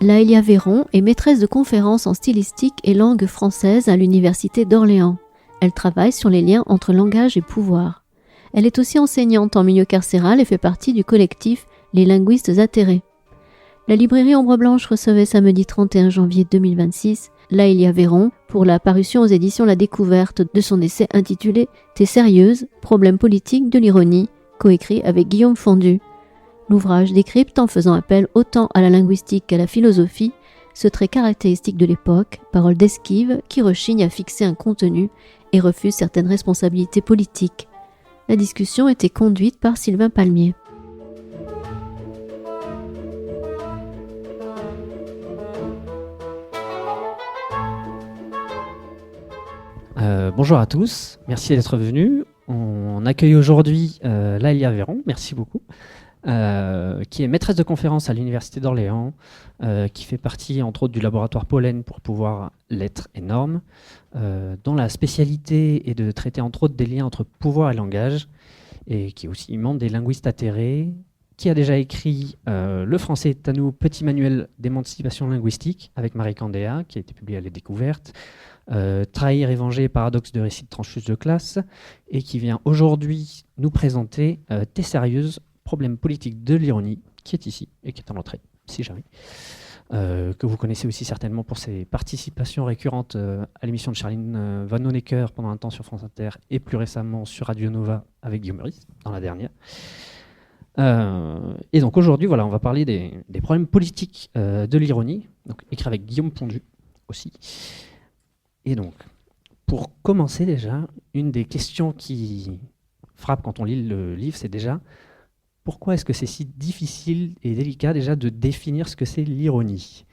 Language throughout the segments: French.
Laëlia Véron est maîtresse de conférences en stylistique et langue française à l'Université d'Orléans. Elle travaille sur les liens entre langage et pouvoir. Elle est aussi enseignante en milieu carcéral et fait partie du collectif Les Linguistes Atterrés. La librairie Ombre Blanche recevait samedi 31 janvier 2026 Laëlia Véron pour la parution aux éditions La Découverte de son essai intitulé « T'es sérieuse ? Problème politique de l'ironie », coécrit avec Guillaume Fondu. L'ouvrage décrypte en faisant appel autant à la linguistique qu'à la philosophie, ce trait caractéristique de l'époque, parole d'esquive qui rechigne à fixer un contenu et refuse certaines responsabilités politiques. La discussion était conduite par Sylvain Palmier. Bonjour à tous, merci d'être venus. On accueille aujourd'hui Laëlia Véron, merci beaucoup, qui est maîtresse de conférence à l'Université d'Orléans, qui fait partie entre autres du laboratoire Pollen pour pouvoir lettres et normes, dont la spécialité est de traiter entre autres des liens entre pouvoir et langage, et qui est aussi membre des linguistes atterrés, qui a déjà écrit Le français est à nous, petit manuel d'émancipation linguistique avec Marie Candéa, qui a été publié à La Découverte, Trahir et venger, paradoxe de récit de trancheuse de classe, et qui vient aujourd'hui nous présenter T'es sérieuse, problème politique de l'ironie, qui est ici et qui est en entrée, si jamais. Que vous connaissez aussi certainement pour ses participations récurrentes à l'émission de Charline Van Honecker pendant un temps sur France Inter et plus récemment sur Radio Nova avec Guillaume Meurice, dans la dernière. Et donc aujourd'hui, voilà, on va parler des problèmes politiques de l'ironie, donc écrit avec Guillaume Fondu aussi. Et donc, pour commencer déjà, une des questions qui frappe quand on lit le livre, c'est déjà pourquoi est-ce que c'est si difficile et délicat déjà de définir ce que c'est l'ironie ?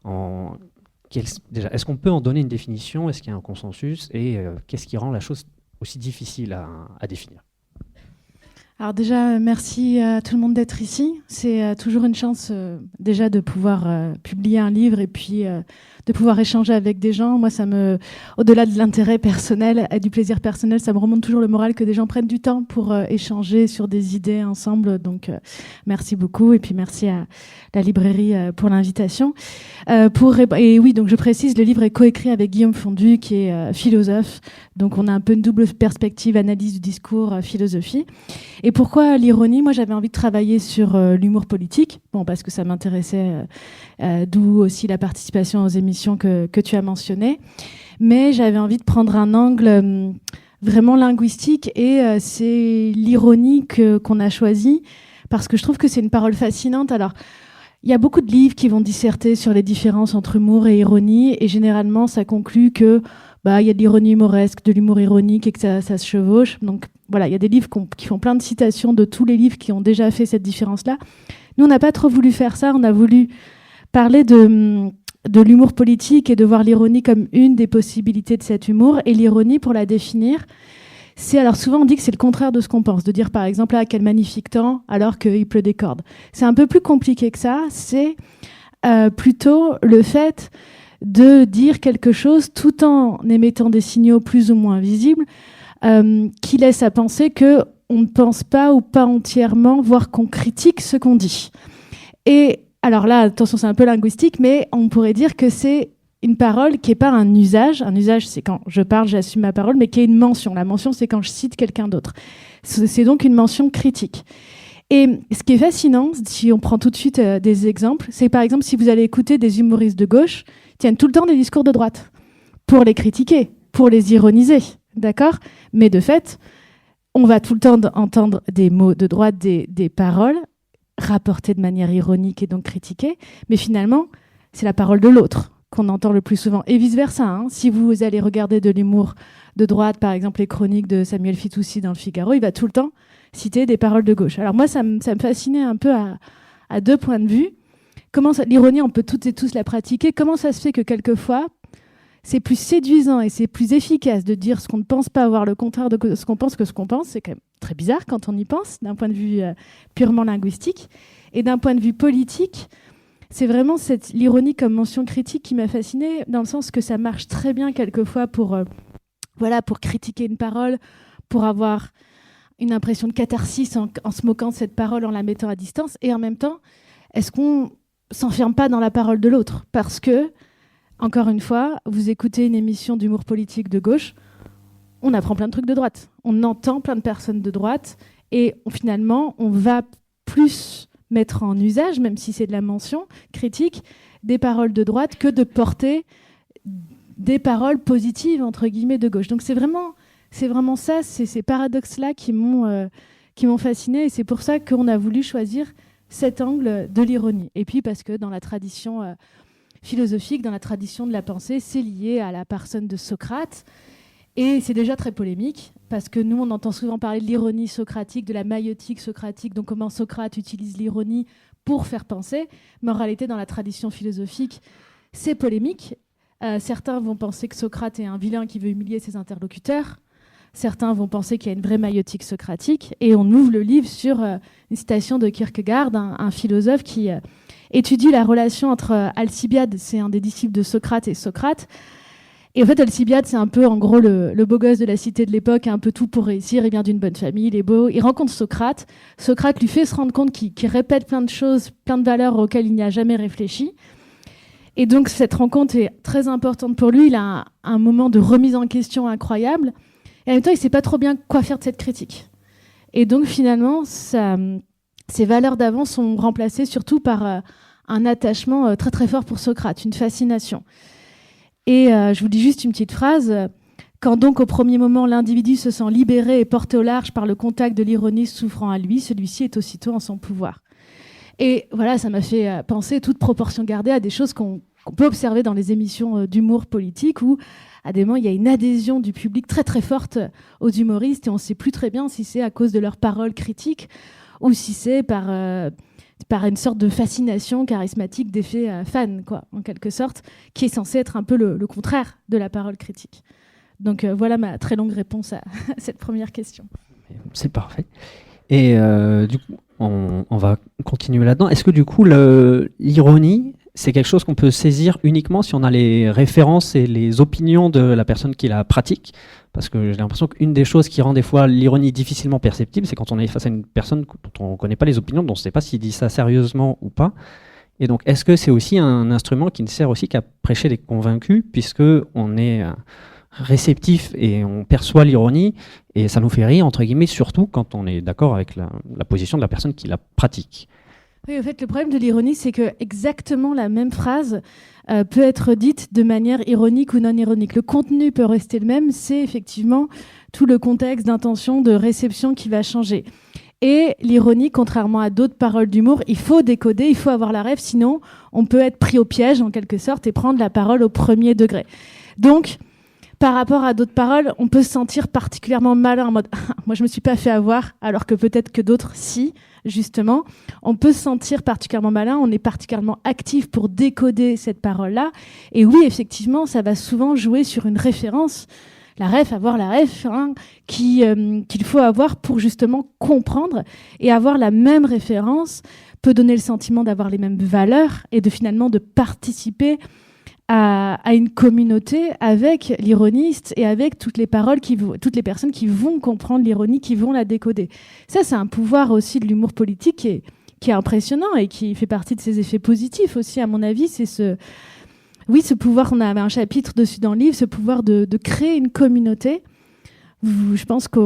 Déjà, est-ce qu'on peut en donner une définition ? Est-ce qu'il y a un consensus ? Et qu'est-ce qui rend la chose aussi difficile à définir ? Alors déjà, merci à tout le monde d'être ici. C'est toujours une chance déjà de pouvoir publier un livre et puis de pouvoir échanger avec des gens. Moi, au-delà de l'intérêt personnel et du plaisir personnel, ça me remonte toujours le moral que des gens prennent du temps pour échanger sur des idées ensemble. Donc, merci beaucoup. Et puis, merci à la librairie pour l'invitation. Et oui, donc je précise, le livre est coécrit avec Guillaume Fondu, qui est philosophe. Donc, on a un peu une double perspective, analyse du discours, philosophie. Et pourquoi l'ironie ? Moi, j'avais envie de travailler sur l'humour politique, parce que ça m'intéressait, d'où aussi la participation aux émissions que tu as mentionnées. Mais j'avais envie de prendre un angle vraiment linguistique et c'est l'ironie qu'on a choisi parce que je trouve que c'est une parole fascinante. Alors, il y a beaucoup de livres qui vont disserter sur les différences entre humour et ironie et généralement, ça conclut que il y a de l'ironie humoresque, de l'humour ironique et que ça se chevauche. Donc voilà, il y a des livres qui font plein de citations de tous les livres qui ont déjà fait cette différence-là. Nous, on n'a pas trop voulu faire ça. On a voulu parler de l'humour politique et de voir l'ironie comme une des possibilités de cet humour. Et l'ironie, pour la définir, alors souvent on dit que c'est le contraire de ce qu'on pense. De dire par exemple, quel magnifique temps alors qu'il pleut des cordes. C'est un peu plus compliqué que ça. C'est plutôt le fait de dire quelque chose tout en émettant des signaux plus ou moins visibles qui laissent à penser qu'on ne pense pas ou pas entièrement, voire qu'on critique ce qu'on dit. Et alors là, attention, c'est un peu linguistique, mais on pourrait dire que c'est une parole qui n'est pas un usage. Un usage, c'est quand je parle, j'assume ma parole, mais qui est une mention. La mention, c'est quand je cite quelqu'un d'autre. C'est donc une mention critique. Et ce qui est fascinant, si on prend tout de suite des exemples, c'est par exemple si vous allez écouter des humoristes de gauche, ils tiennent tout le temps des discours de droite pour les critiquer, pour les ironiser, d'accord ? Mais de fait, on va tout le temps entendre des mots de droite, des paroles rapportées de manière ironique et donc critiquées, mais finalement, c'est la parole de l'autre qu'on entend le plus souvent, et vice-versa. Si vous allez regarder de l'humour de droite, par exemple les chroniques de Samuel Fitoussi dans Le Figaro, il va tout le temps citer des paroles de gauche. Alors moi, ça me fascinait un peu à deux points de vue. L'ironie, on peut toutes et tous la pratiquer. Comment ça se fait que quelquefois, c'est plus séduisant et c'est plus efficace de dire ce qu'on ne pense pas, voire le contraire de ce qu'on pense que ce qu'on pense. C'est quand même très bizarre quand on y pense, d'un point de vue purement linguistique. Et d'un point de vue politique, c'est vraiment l'ironie comme mention critique qui m'a fascinée, dans le sens que ça marche très bien quelquefois pour critiquer une parole, pour avoir une impression de catharsis en se moquant de cette parole, en la mettant à distance. Et en même temps, est-ce qu'on s'enferme pas dans la parole de l'autre. Parce que, encore une fois, vous écoutez une émission d'humour politique de gauche, on apprend plein de trucs de droite. On entend plein de personnes de droite et finalement, on va plus mettre en usage, même si c'est de la mention critique, des paroles de droite que de porter des paroles positives, entre guillemets, de gauche. Donc c'est vraiment ça, ces paradoxes-là qui m'ont fascinée et c'est pour ça qu'on a voulu choisir cet angle de l'ironie. Et puis parce que dans la tradition philosophique, dans la tradition de la pensée, c'est lié à la personne de Socrate. Et c'est déjà très polémique, parce que nous, on entend souvent parler de l'ironie socratique, de la maïotique socratique, donc comment Socrate utilise l'ironie pour faire penser. Mais en réalité, dans la tradition philosophique, c'est polémique. Certains vont penser que Socrate est un vilain qui veut humilier ses interlocuteurs. Certains vont penser qu'il y a une vraie maïotique socratique. Et on ouvre le livre sur une citation de Kierkegaard, un philosophe qui étudie la relation entre Alcibiade, c'est un des disciples de Socrate, et Socrate. Et en fait, Alcibiade, c'est un peu, en gros, le beau gosse de la cité de l'époque, un peu tout pour réussir, il vient d'une bonne famille, il est beau. Il rencontre Socrate. Socrate lui fait se rendre compte qu'il répète plein de choses, plein de valeurs auxquelles il n'y a jamais réfléchi. Et donc, cette rencontre est très importante pour lui. Il a un moment de remise en question incroyable. Et en même temps, il ne sait pas trop bien quoi faire de cette critique. Et donc, finalement, ces valeurs d'avant sont remplacées surtout par un attachement très, très fort pour Socrate, une fascination. Et je vous dis juste une petite phrase. Quand donc au premier moment l'individu se sent libéré et porté au large par le contact de l'ironie s'ouvrant à lui, celui-ci est aussitôt en son pouvoir. Et voilà, ça m'a fait penser, toute proportion gardée, à des choses qu'on peut observer dans les émissions d'humour politique où à des moments il y a une adhésion du public très très forte aux humoristes et on ne sait plus très bien si c'est à cause de leurs paroles critiques ou si c'est par une sorte de fascination charismatique d'effet fan, quoi, en quelque sorte, qui est censé être un peu le contraire de la parole critique. Donc voilà ma très longue réponse à cette première question. C'est parfait. Et du coup, on va continuer là-dedans. Est-ce que du coup, l'ironie, c'est quelque chose qu'on peut saisir uniquement si on a les références et les opinions de la personne qui la pratique ? Parce que j'ai l'impression qu'une des choses qui rend des fois l'ironie difficilement perceptible, c'est quand on est face à une personne dont on ne connaît pas les opinions, dont on ne sait pas s'il dit ça sérieusement ou pas. Et donc, est-ce que c'est aussi un instrument qui ne sert aussi qu'à prêcher les convaincus, puisqu'on est réceptif et on perçoit l'ironie, et ça nous fait rire, entre guillemets, surtout quand on est d'accord avec la position de la personne qui la pratique. Oui, en fait, le problème de l'ironie, c'est que exactement la même phrase peut être dite de manière ironique ou non ironique. Le contenu peut rester le même, c'est effectivement tout le contexte d'intention, de réception qui va changer. Et l'ironie, contrairement à d'autres paroles d'humour, il faut décoder, il faut avoir la ref, sinon on peut être pris au piège en quelque sorte et prendre la parole au premier degré. Donc, par rapport à d'autres paroles, on peut se sentir particulièrement malin en mode « moi je me suis pas fait avoir », alors que peut-être que d'autres si, justement. On peut se sentir particulièrement malin, on est particulièrement actif pour décoder cette parole-là. Et oui, effectivement, ça va souvent jouer sur une référence, avoir la ref, qu'il faut avoir pour justement comprendre. Et avoir la même référence peut donner le sentiment d'avoir les mêmes valeurs et de finalement de participer à une communauté avec l'ironiste et avec toutes les personnes qui vont comprendre l'ironie, qui vont la décoder. Ça, c'est un pouvoir aussi de l'humour politique qui est impressionnant et qui fait partie de ses effets positifs aussi, à mon avis. C'est ce pouvoir, on avait un chapitre dessus dans le livre, ce pouvoir de créer une communauté. Je pense que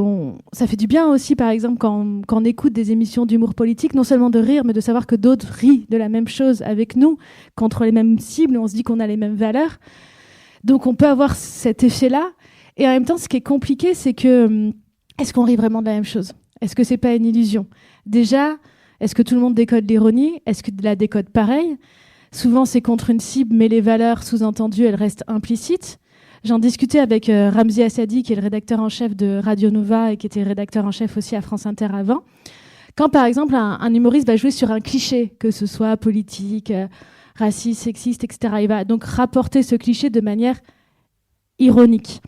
ça fait du bien aussi, par exemple, quand on écoute des émissions d'humour politique, non seulement de rire, mais de savoir que d'autres rient de la même chose avec nous, contre les mêmes cibles, on se dit qu'on a les mêmes valeurs. Donc on peut avoir cet effet-là. Et en même temps, ce qui est compliqué, c'est que est-ce qu'on rit vraiment de la même chose ? Est-ce que c'est pas une illusion ? Déjà, est-ce que tout le monde décode l'ironie ? Est-ce que la décode pareil ? Souvent, c'est contre une cible, mais les valeurs sous-entendues, elles restent implicites. J'en discutais avec Ramzi Assadi, qui est le rédacteur en chef de Radio Nova et qui était rédacteur en chef aussi à France Inter avant. Quand, par exemple, un humoriste va jouer sur un cliché, que ce soit politique, raciste, sexiste, etc., il va donc rapporter ce cliché de manière ironique.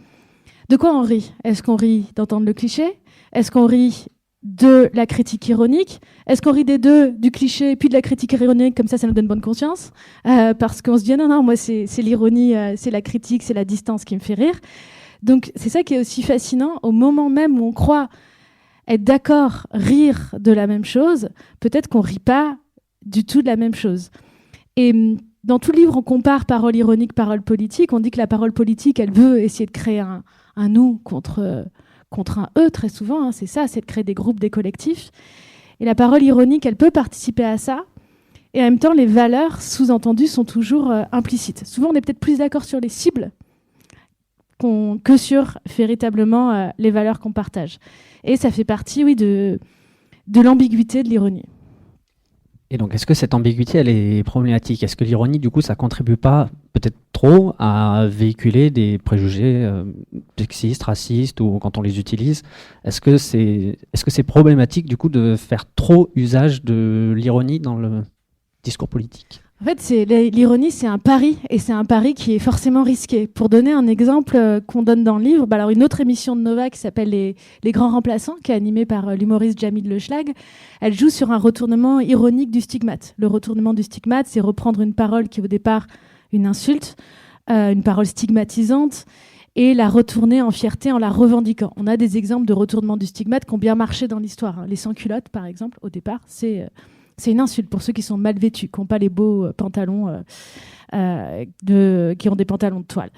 De quoi on rit ? Est-ce qu'on rit d'entendre le cliché ? Est-ce qu'on rit de la critique ironique ? Est-ce qu'on rit des deux, du cliché puis de la critique ironique, comme ça nous donne bonne conscience, parce qu'on se dit non, moi c'est l'ironie, c'est la critique, c'est la distance qui me fait rire. Donc c'est ça qui est aussi fascinant, au moment même où on croit être d'accord, rire de la même chose, peut-être qu'on rit pas du tout de la même chose. Et dans tout le livre, on compare parole ironique, parole politique. On dit que la parole politique, elle veut essayer de créer un nous contre un eux, très souvent. Hein, c'est ça, c'est de créer des groupes, des collectifs. Et la parole ironique, elle peut participer à ça. Et en même temps, les valeurs sous-entendues sont toujours implicites. Souvent, on est peut-être plus d'accord sur les cibles que sur véritablement les valeurs qu'on partage. Et ça fait partie, oui, de l'ambiguïté de l'ironie. Et donc, est-ce que cette ambiguïté, elle est problématique? Est-ce que l'ironie, du coup, ça contribue pas peut-être trop à véhiculer des préjugés sexistes, racistes, ou quand on les utilise? Est-ce que c'est problématique, du coup, de faire trop usage de l'ironie dans le discours politique? En fait, l'ironie, c'est un pari, et c'est un pari qui est forcément risqué. Pour donner un exemple qu'on donne dans le livre, alors une autre émission de Nova qui s'appelle Les Grands Remplaçants, qui est animée par l'humoriste Jamil Leschlag, elle joue sur un retournement ironique du stigmate. Le retournement du stigmate, c'est reprendre une parole qui est au départ une insulte, une parole stigmatisante, et la retourner en fierté en la revendiquant. On a des exemples de retournement du stigmate qui ont bien marché dans l'histoire. Les sans-culottes, par exemple, au départ, c'est une insulte pour ceux qui sont mal vêtus, qui n'ont pas les beaux pantalons, qui ont des pantalons de toile.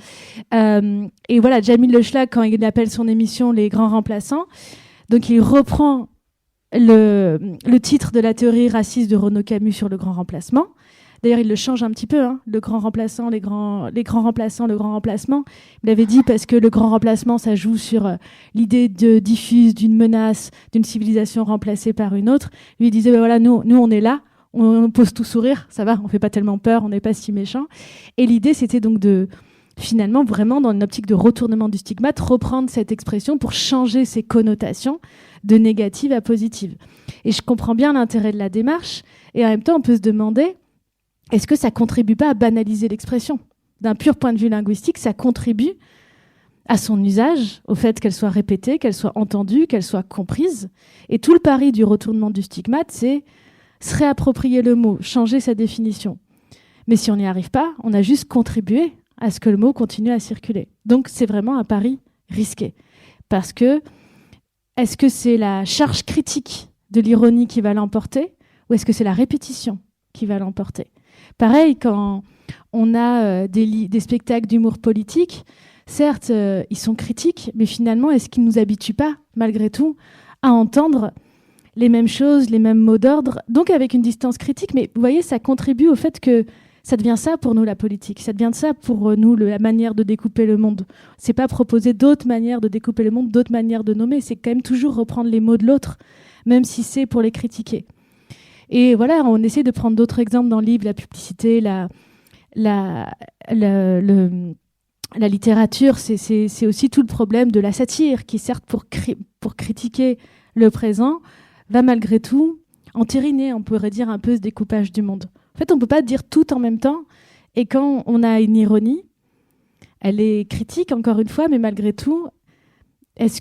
Et voilà, Jamil Leschlag, quand il appelle son émission Les Grands Remplaçants, donc il reprend le titre de la théorie raciste de Renaud Camus sur le grand remplacement. D'ailleurs, il le change un petit peu, hein, le grand remplaçant, les grands remplaçants, le grand remplacement. Il l'avait dit parce que le grand remplacement, ça joue sur l'idée diffuse d'une menace, d'une civilisation remplacée par une autre. Lui, il disait, voilà, nous, on est là, on pose tout sourire, ça va, on fait pas tellement peur, on n'est pas si méchant. Et l'idée, c'était donc de, finalement, vraiment, dans une optique de retournement du stigmate, reprendre cette expression pour changer ses connotations de négative à positive. Et je comprends bien l'intérêt de la démarche. Et en même temps, on peut se demander, est-ce que ça contribue pas à banaliser l'expression? D'un pur point de vue linguistique, ça contribue à son usage, au fait qu'elle soit répétée, qu'elle soit entendue, qu'elle soit comprise. Et tout le pari du retournement du stigmate, c'est se réapproprier le mot, changer sa définition. Mais si on n'y arrive pas, on a juste contribué à ce que le mot continue à circuler. Donc c'est vraiment un pari risqué. Parce que, est-ce que c'est la charge critique de l'ironie qui va l'emporter, ou est-ce que c'est la répétition qui va l'emporter? Pareil, quand on a des spectacles d'humour politique, certes, ils sont critiques, mais finalement, est-ce qu'ils ne nous habituent pas, malgré tout, à entendre les mêmes choses, les mêmes mots d'ordre, donc avec une distance critique? Mais vous voyez, ça contribue au fait que ça devient ça pour nous, la politique. Ça devient ça pour nous, la manière de découper le monde. C'est pas proposer d'autres manières de découper le monde, d'autres manières de nommer. C'est quand même toujours reprendre les mots de l'autre, même si c'est pour les critiquer. Et voilà, on essaie de prendre d'autres exemples dans le livre, la publicité, la littérature. C'est aussi tout le problème de la satire, qui certes, pour critiquer le présent, va malgré tout entériner, on pourrait dire, un peu ce découpage du monde. En fait, on ne peut pas dire tout en même temps. Et quand on a une ironie, elle est critique, encore une fois, mais malgré tout, est-ce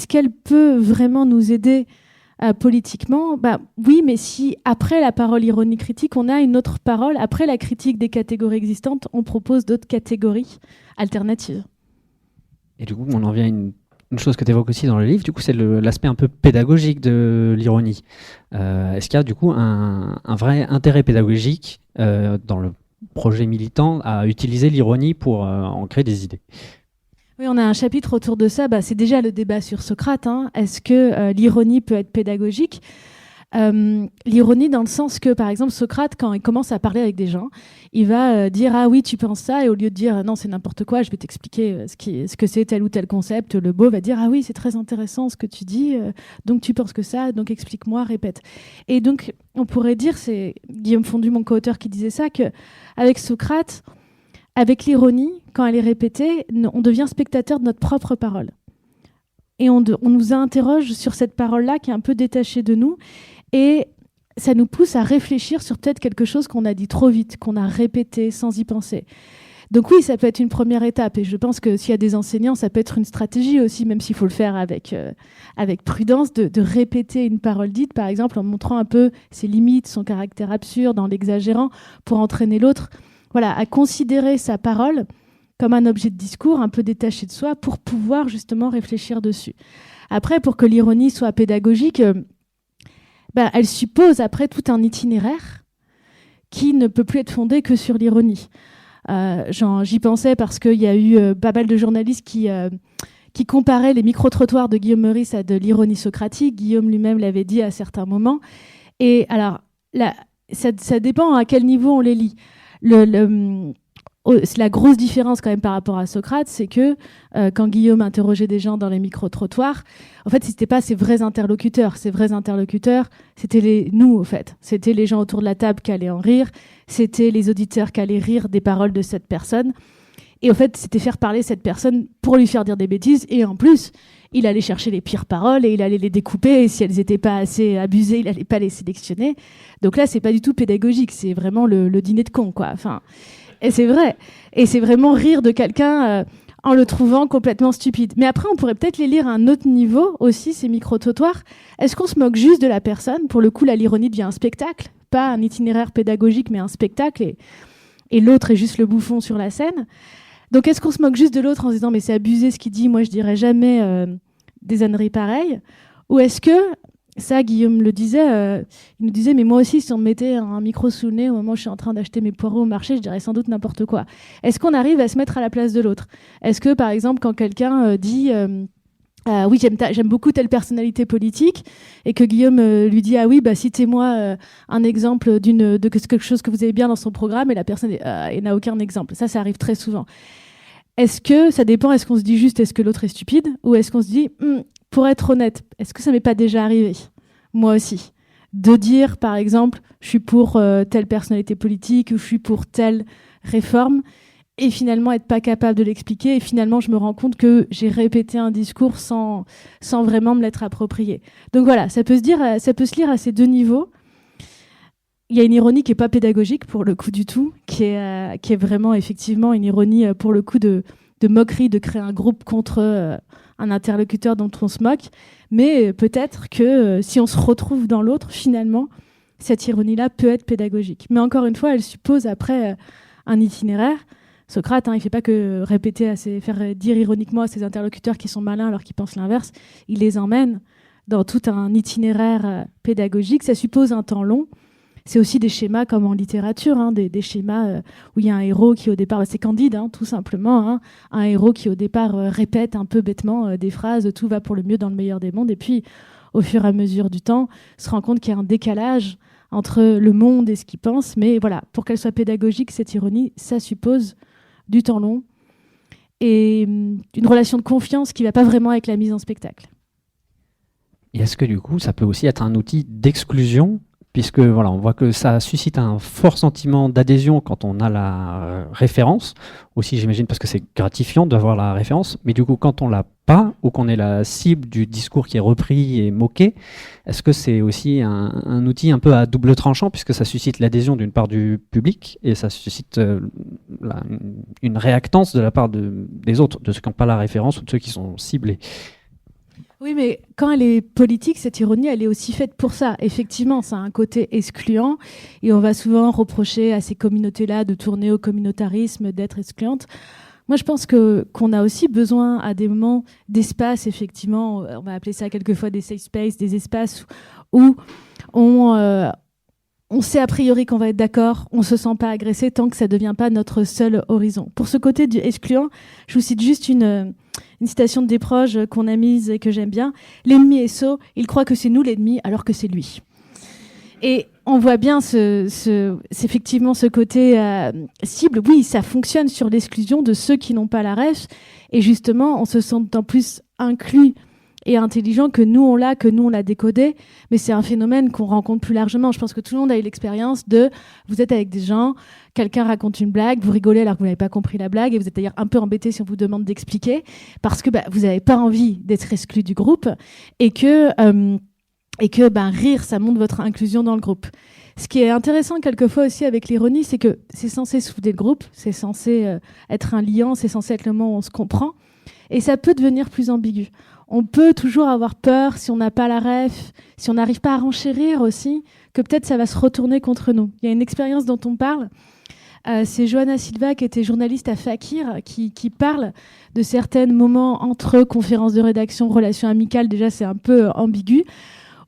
qu'elle peut vraiment nous aider politiquement? Oui, mais si après la parole ironie critique, on a une autre parole, après la critique des catégories existantes, on propose d'autres catégories alternatives. Et du coup, on en vient à une chose que tu évoques aussi dans le livre, du coup, c'est l'aspect un peu pédagogique de l'ironie. Est-ce qu'il y a du coup un vrai intérêt pédagogique dans le projet militant à utiliser l'ironie pour en créer des idées? Oui, on a un chapitre autour de ça. C'est déjà le débat sur Socrate. Est-ce que l'ironie peut être pédagogique? L'ironie dans le sens que, par exemple, Socrate, quand il commence à parler avec des gens, il va dire « Ah oui, tu penses ça ?» et au lieu de dire « Non, c'est n'importe quoi, je vais t'expliquer ce que c'est tel ou tel concept », le beau va dire « Ah oui, c'est très intéressant ce que tu dis, donc tu penses que ça, donc explique-moi, répète. » Et donc, on pourrait dire, c'est Guillaume Fondu, mon co-auteur, qui disait ça, qu'avec Socrate, avec l'ironie, quand elle est répétée, on devient spectateur de notre propre parole. Et on nous interroge sur cette parole-là qui est un peu détachée de nous. Et ça nous pousse à réfléchir sur peut-être quelque chose qu'on a dit trop vite, qu'on a répété sans y penser. Donc oui, ça peut être une première étape. Et je pense que s'il y a des enseignants, ça peut être une stratégie aussi, même s'il faut le faire avec prudence, de répéter une parole dite, par exemple, en montrant un peu ses limites, son caractère absurde, en l'exagérant, pour entraîner l'autre. Voilà, à considérer sa parole comme un objet de discours un peu détaché de soi pour pouvoir justement réfléchir dessus. Après, pour que l'ironie soit pédagogique, elle suppose après tout un itinéraire qui ne peut plus être fondée que sur l'ironie. J'y pensais parce qu'il y a eu pas mal de journalistes qui comparaient les micro-trottoirs de Guillaume Meurice à de l'ironie socratique. Guillaume lui-même l'avait dit à certains moments. Et alors, ça dépend à quel niveau on les lit. La grosse différence quand même par rapport à Socrate, c'est que quand Guillaume interrogeait des gens dans les micro-trottoirs, en fait, c'était pas ses vrais interlocuteurs. Ses vrais interlocuteurs, c'était nous, en fait. C'était les gens autour de la table qui allaient en rire. C'était les auditeurs qui allaient rire des paroles de cette personne. Et en fait, c'était faire parler cette personne pour lui faire dire des bêtises. Et en plus, il allait chercher les pires paroles et il allait les découper. Et si elles n'étaient pas assez abusées, il n'allait pas les sélectionner. Donc là, c'est pas du tout pédagogique. C'est vraiment le dîner de cons, quoi. Enfin, et c'est vrai. Et c'est vraiment rire de quelqu'un en le trouvant complètement stupide. Mais après, on pourrait peut-être les lire à un autre niveau aussi, ces micro-trottoirs. Est-ce qu'on se moque juste de la personne ? Pour le coup, là, l'ironie devient un spectacle. Pas un itinéraire pédagogique, mais un spectacle. Et l'autre est juste le bouffon sur la scène. Donc, est-ce qu'on se moque juste de l'autre en se disant « mais c'est abusé ce qu'il dit, moi je dirais jamais des âneries pareilles » Ou est-ce que, ça Guillaume le disait, il nous disait « mais moi aussi si on me mettait un micro sous le nez au moment où je suis en train d'acheter mes poireaux au marché, je dirais sans doute n'importe quoi ». Est-ce qu'on arrive à se mettre à la place de l'autre ? Est-ce que par exemple quand quelqu'un dit oui, j'aime beaucoup telle personnalité politique, et que Guillaume lui dit ah oui, bah citez-moi un exemple de quelque chose que vous avez bien dans son programme, et la personne n'a aucun exemple. Ça arrive très souvent. Est-ce que ça dépend ? Est-ce qu'on se dit juste est-ce que l'autre est stupide, ou est-ce qu'on se dit pour être honnête, est-ce que ça m'est pas déjà arrivé moi aussi de dire par exemple je suis pour telle personnalité politique ou je suis pour telle réforme, et finalement être pas capable de l'expliquer, et finalement je me rends compte que j'ai répété un discours sans vraiment me l'être approprié. Donc voilà, ça peut se lire à ces deux niveaux. Il y a une ironie qui est pas pédagogique pour le coup du tout, qui est vraiment effectivement une ironie pour le coup de moquerie, de créer un groupe contre un interlocuteur dont on se moque, mais peut-être que si on se retrouve dans l'autre, finalement cette ironie-là peut être pédagogique. Mais encore une fois, elle suppose après un itinéraire. Socrate, il ne fait pas que faire dire ironiquement à ses interlocuteurs qui sont malins alors qu'ils pensent l'inverse. Il les emmène dans tout un itinéraire pédagogique. Ça suppose un temps long. C'est aussi des schémas comme en littérature, des schémas où il y a un héros qui au départ, c'est Candide, tout simplement, un héros qui au départ répète un peu bêtement des phrases « tout va pour le mieux dans le meilleur des mondes », et puis au fur et à mesure du temps, se rend compte qu'il y a un décalage entre le monde et ce qu'il pense. Mais voilà, pour qu'elle soit pédagogique, cette ironie, ça suppose du temps long et une relation de confiance qui ne va pas vraiment avec la mise en spectacle. Et est-ce que du coup, ça peut aussi être un outil d'exclusion, puisque voilà, on voit que ça suscite un fort sentiment d'adhésion quand on a la référence, aussi j'imagine parce que c'est gratifiant d'avoir la référence, mais du coup quand on l'a pas, ou qu'on est la cible du discours qui est repris et moqué, est-ce que c'est aussi un outil un peu à double tranchant, puisque ça suscite l'adhésion d'une part du public, et ça suscite une réactance de la part des autres, de ceux qui n'ont pas la référence ou de ceux qui sont ciblés? Oui, mais quand elle est politique, cette ironie, elle est aussi faite pour ça. Effectivement, ça a un côté excluant, et on va souvent reprocher à ces communautés-là de tourner au communautarisme, d'être excluantes. Moi, je pense qu'on a aussi besoin à des moments d'espace, effectivement, on va appeler ça quelquefois des safe spaces, des espaces où on sait a priori qu'on va être d'accord, on ne se sent pas agressé tant que ça ne devient pas notre seul horizon. Pour ce côté du excluant, je vous cite juste une citation de Desproges qu'on a mise et que j'aime bien. « L'ennemi est sot, il croit que c'est nous l'ennemi alors que c'est lui ». Et on voit bien effectivement ce côté cible. Oui, ça fonctionne sur l'exclusion de ceux qui n'ont pas la ref. Et justement, on se sent d'autant plus inclus et intelligent que nous, on l'a décodé. Mais c'est un phénomène qu'on rencontre plus largement. Je pense que tout le monde a eu l'expérience vous êtes avec des gens, quelqu'un raconte une blague, vous rigolez alors que vous n'avez pas compris la blague, et vous êtes d'ailleurs un peu embêté si on vous demande d'expliquer, parce que vous n'avez pas envie d'être exclu du groupe, et que rire, ça montre votre inclusion dans le groupe. Ce qui est intéressant quelquefois aussi avec l'ironie, c'est que c'est censé souder le groupe, c'est censé être un liant, c'est censé être le moment où on se comprend, et ça peut devenir plus ambigu. On peut toujours avoir peur, si on n'a pas la ref, si on n'arrive pas à renchérir aussi, que peut-être ça va se retourner contre nous. Il y a une expérience dont on parle, c'est Johanna Silva, qui était journaliste à Fakir, qui parle de certains moments entre conférences de rédaction, relations amicales, déjà c'est un peu ambigu,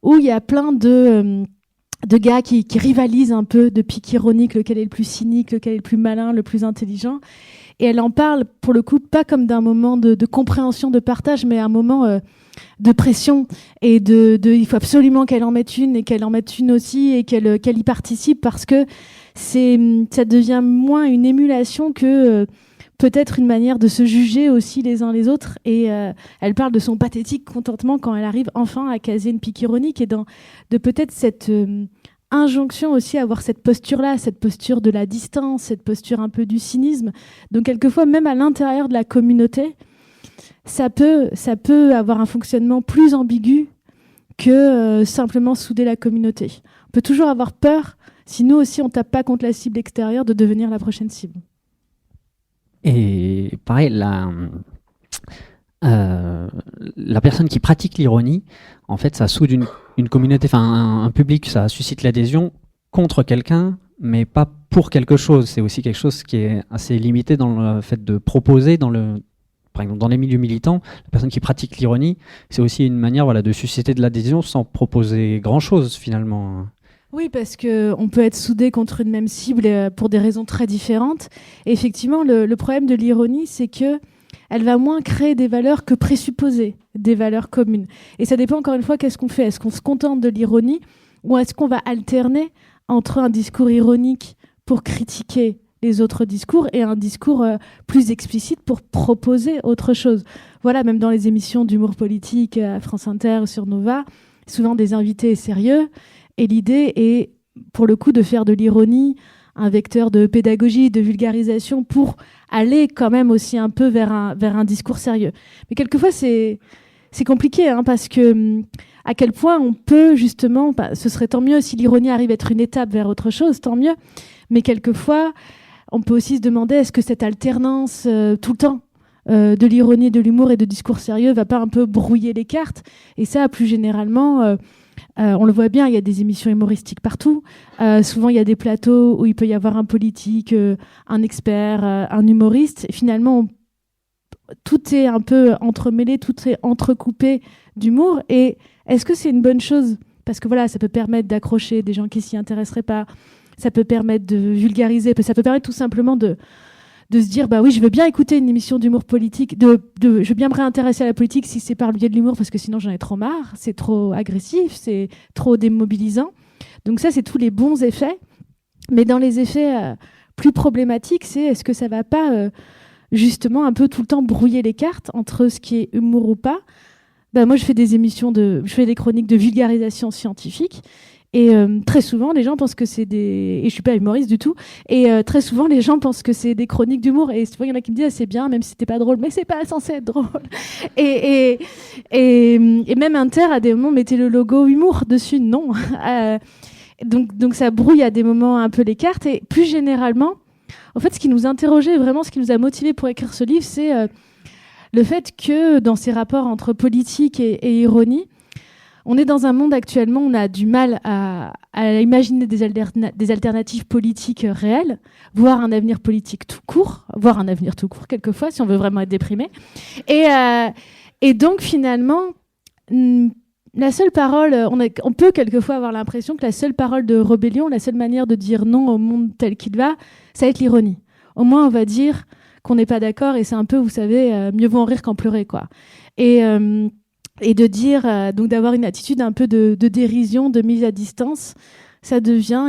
où il y a plein de de gars qui rivalisent un peu, de pique ironique, lequel est le plus cynique, lequel est le plus malin, le plus intelligent. Et elle en parle, pour le coup, pas comme d'un moment de compréhension, de partage, mais un moment de pression. Et il faut absolument qu'elle en mette une, et qu'elle en mette une aussi, et qu'elle y participe, parce que ça devient moins une émulation que peut-être une manière de se juger aussi les uns les autres. Et elle parle de son pathétique contentement quand elle arrive enfin à caser une pique ironique, et de peut-être cette injonction aussi à avoir cette posture-là, cette posture de la distance, cette posture un peu du cynisme. Donc quelquefois, même à l'intérieur de la communauté, ça peut avoir un fonctionnement plus ambigu que simplement souder la communauté. On peut toujours avoir peur, si nous aussi on tape pas contre la cible extérieure, de devenir la prochaine cible. Et pareil, la personne qui pratique l'ironie, en fait, ça soude une communauté, enfin un public, ça suscite l'adhésion contre quelqu'un, mais pas pour quelque chose. C'est aussi quelque chose qui est assez limité dans le fait de proposer, par exemple dans les milieux militants, la personne qui pratique l'ironie, c'est aussi une manière de susciter de l'adhésion sans proposer grand-chose finalement. Oui, parce qu'on peut être soudé contre une même cible pour des raisons très différentes. Et effectivement, le problème de l'ironie, c'est que elle va moins créer des valeurs que présupposer des valeurs communes. Et ça dépend encore une fois, qu'est-ce qu'on fait ? Est-ce qu'on se contente de l'ironie, ou est-ce qu'on va alterner entre un discours ironique pour critiquer les autres discours et un discours plus explicite pour proposer autre chose ? Voilà, même dans les émissions d'humour politique à France Inter ou sur Nova, souvent des invités sérieux. Et l'idée est, pour le coup, de faire de l'ironie un vecteur de pédagogie, de vulgarisation, pour aller quand même aussi un peu vers un discours sérieux. Mais quelquefois, c'est compliqué, parce que à quel point on peut justement... ce serait tant mieux si l'ironie arrive à être une étape vers autre chose, tant mieux. Mais quelquefois, on peut aussi se demander, est-ce que cette alternance tout le temps de l'ironie, de l'humour et de discours sérieux va pas un peu brouiller les cartes ? Et ça, plus généralement... on le voit bien, il y a des émissions humoristiques partout. Souvent, il y a des plateaux où il peut y avoir un politique, un expert, un humoriste. Et finalement, tout est un peu entremêlé, tout est entrecoupé d'humour. Et est-ce que c'est une bonne chose ? Parce que voilà, ça peut permettre d'accrocher des gens qui s'y intéresseraient pas. Ça peut permettre de vulgariser. Ça peut permettre tout simplement de se dire, oui, je veux bien écouter une émission d'humour politique, je veux bien me réintéresser à la politique si c'est par le biais de l'humour, parce que sinon j'en ai trop marre, c'est trop agressif, c'est trop démobilisant. Donc ça, c'est tous les bons effets. Mais dans les effets plus problématiques, c'est est-ce que ça va pas justement un peu tout le temps brouiller les cartes entre ce qui est humour ou pas ? Moi, je fais des chroniques de vulgarisation scientifique. Et très souvent, les gens pensent que c'est et je suis pas humoriste du tout. Et très souvent, les gens pensent que c'est des chroniques d'humour. Et souvent, il y en a qui me disent, c'est bien, même si c'était pas drôle, mais c'est pas censé être drôle. Et même Inter, à des moments, mettait le logo humour dessus. Non. Donc ça brouille à des moments un peu les cartes. Et plus généralement, en fait, ce qui nous interrogeait vraiment, ce qui nous a motivés pour écrire ce livre, c'est le fait que dans ces rapports entre politique et ironie, on est dans un monde actuellement où on a du mal à imaginer des alternatives politiques réelles, voire un avenir politique tout court, quelquefois, si on veut vraiment être déprimé. Et donc, finalement, la seule parole, on peut quelquefois avoir l'impression que la seule parole de rébellion, la seule manière de dire non au monde tel qu'il va, ça va être l'ironie. Au moins, on va dire qu'on n'est pas d'accord, et c'est un peu, vous savez, mieux vaut en rire qu'en pleurer, quoi. Et de dire, donc d'avoir une attitude un peu de dérision, de mise à distance, ça devient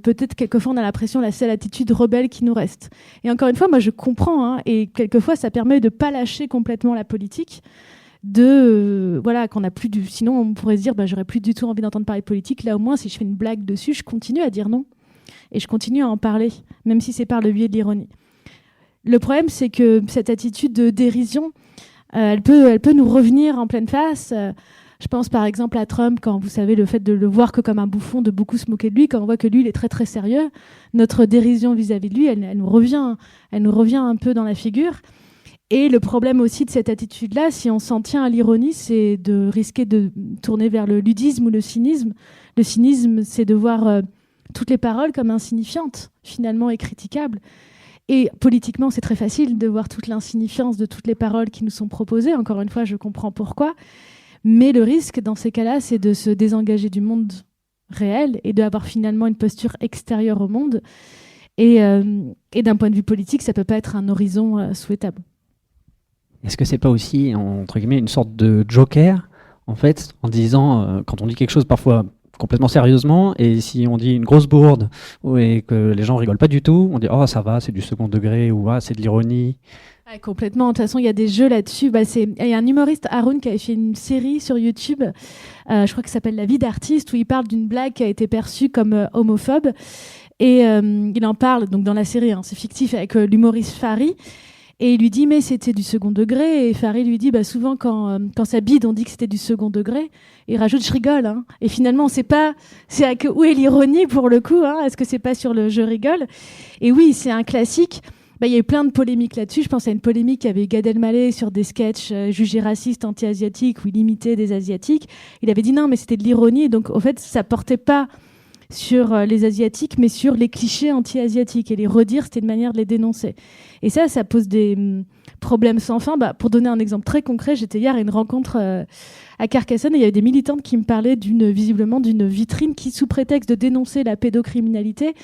peut-être quelquefois on a l'impression la seule attitude rebelle qui nous reste. Et encore une fois, moi je comprends, et quelquefois ça permet de pas lâcher complètement la politique, qu'on a plus sinon on pourrait se dire, j'aurais plus du tout envie d'entendre parler de politique. Là au moins, si je fais une blague dessus, je continue à dire non, et je continue à en parler, même si c'est par le biais de l'ironie. Le problème, c'est que cette attitude de dérision, elle peut nous revenir en pleine face. Je pense par exemple à Trump, quand vous savez, le fait de le voir que comme un bouffon, de beaucoup se moquer de lui, quand on voit que lui, il est très très sérieux, notre dérision vis-à-vis de lui, elle nous revient un peu dans la figure. Et le problème aussi de cette attitude-là, si on s'en tient à l'ironie, c'est de risquer de tourner vers le ludisme ou le cynisme. Le cynisme, c'est de voir toutes les paroles comme insignifiantes, finalement, et critiquables. Et politiquement, c'est très facile de voir toute l'insignifiance de toutes les paroles qui nous sont proposées. Encore une fois, je comprends pourquoi. Mais le risque, dans ces cas-là, c'est de se désengager du monde réel et d'avoir finalement une posture extérieure au monde. Et d'un point de vue politique, ça peut pas être un horizon souhaitable. Est-ce que c'est pas aussi, entre guillemets, une sorte de joker, en fait, en disant, quand on dit quelque chose parfois complètement sérieusement, et si on dit une grosse bourde, et que les gens rigolent pas du tout, on dit « Oh, ça va, c'est du second degré » ou ah, « c'est de l'ironie ». Complètement. De toute façon, il y a des jeux là-dessus. Il y a un humoriste, Haroun, qui avait fait une série sur YouTube, je crois que ça s'appelle La vie d'artiste, où il parle d'une blague qui a été perçue comme homophobe. Et il en parle donc dans la série, hein, c'est fictif, avec l'humoriste Fari. Et il lui dit, mais c'était du second degré. Et Fari lui dit, souvent quand ça bide, on dit que c'était du second degré. Et il rajoute, je rigole. Hein. Et finalement, on sait pas où est l'ironie pour le coup. Hein. Est-ce que c'est pas sur le je rigole? Et oui, c'est un classique. Il y a eu plein de polémiques là-dessus. Je pense à une polémique avec Gad Elmaleh sur des sketchs jugés racistes, anti-asiatiques, où il imitait des asiatiques. Il avait dit non, mais c'était de l'ironie. Et donc, au fait, ça portait pas sur les asiatiques, mais sur les clichés anti-asiatiques. Et les redire, c'était une manière de les dénoncer. Et ça pose des problèmes sans fin. Pour donner un exemple très concret, j'étais hier à une rencontre à Carcassonne et il y avait des militantes qui me parlaient visiblement d'une vitrine qui, sous prétexte de dénoncer la pédocriminalité,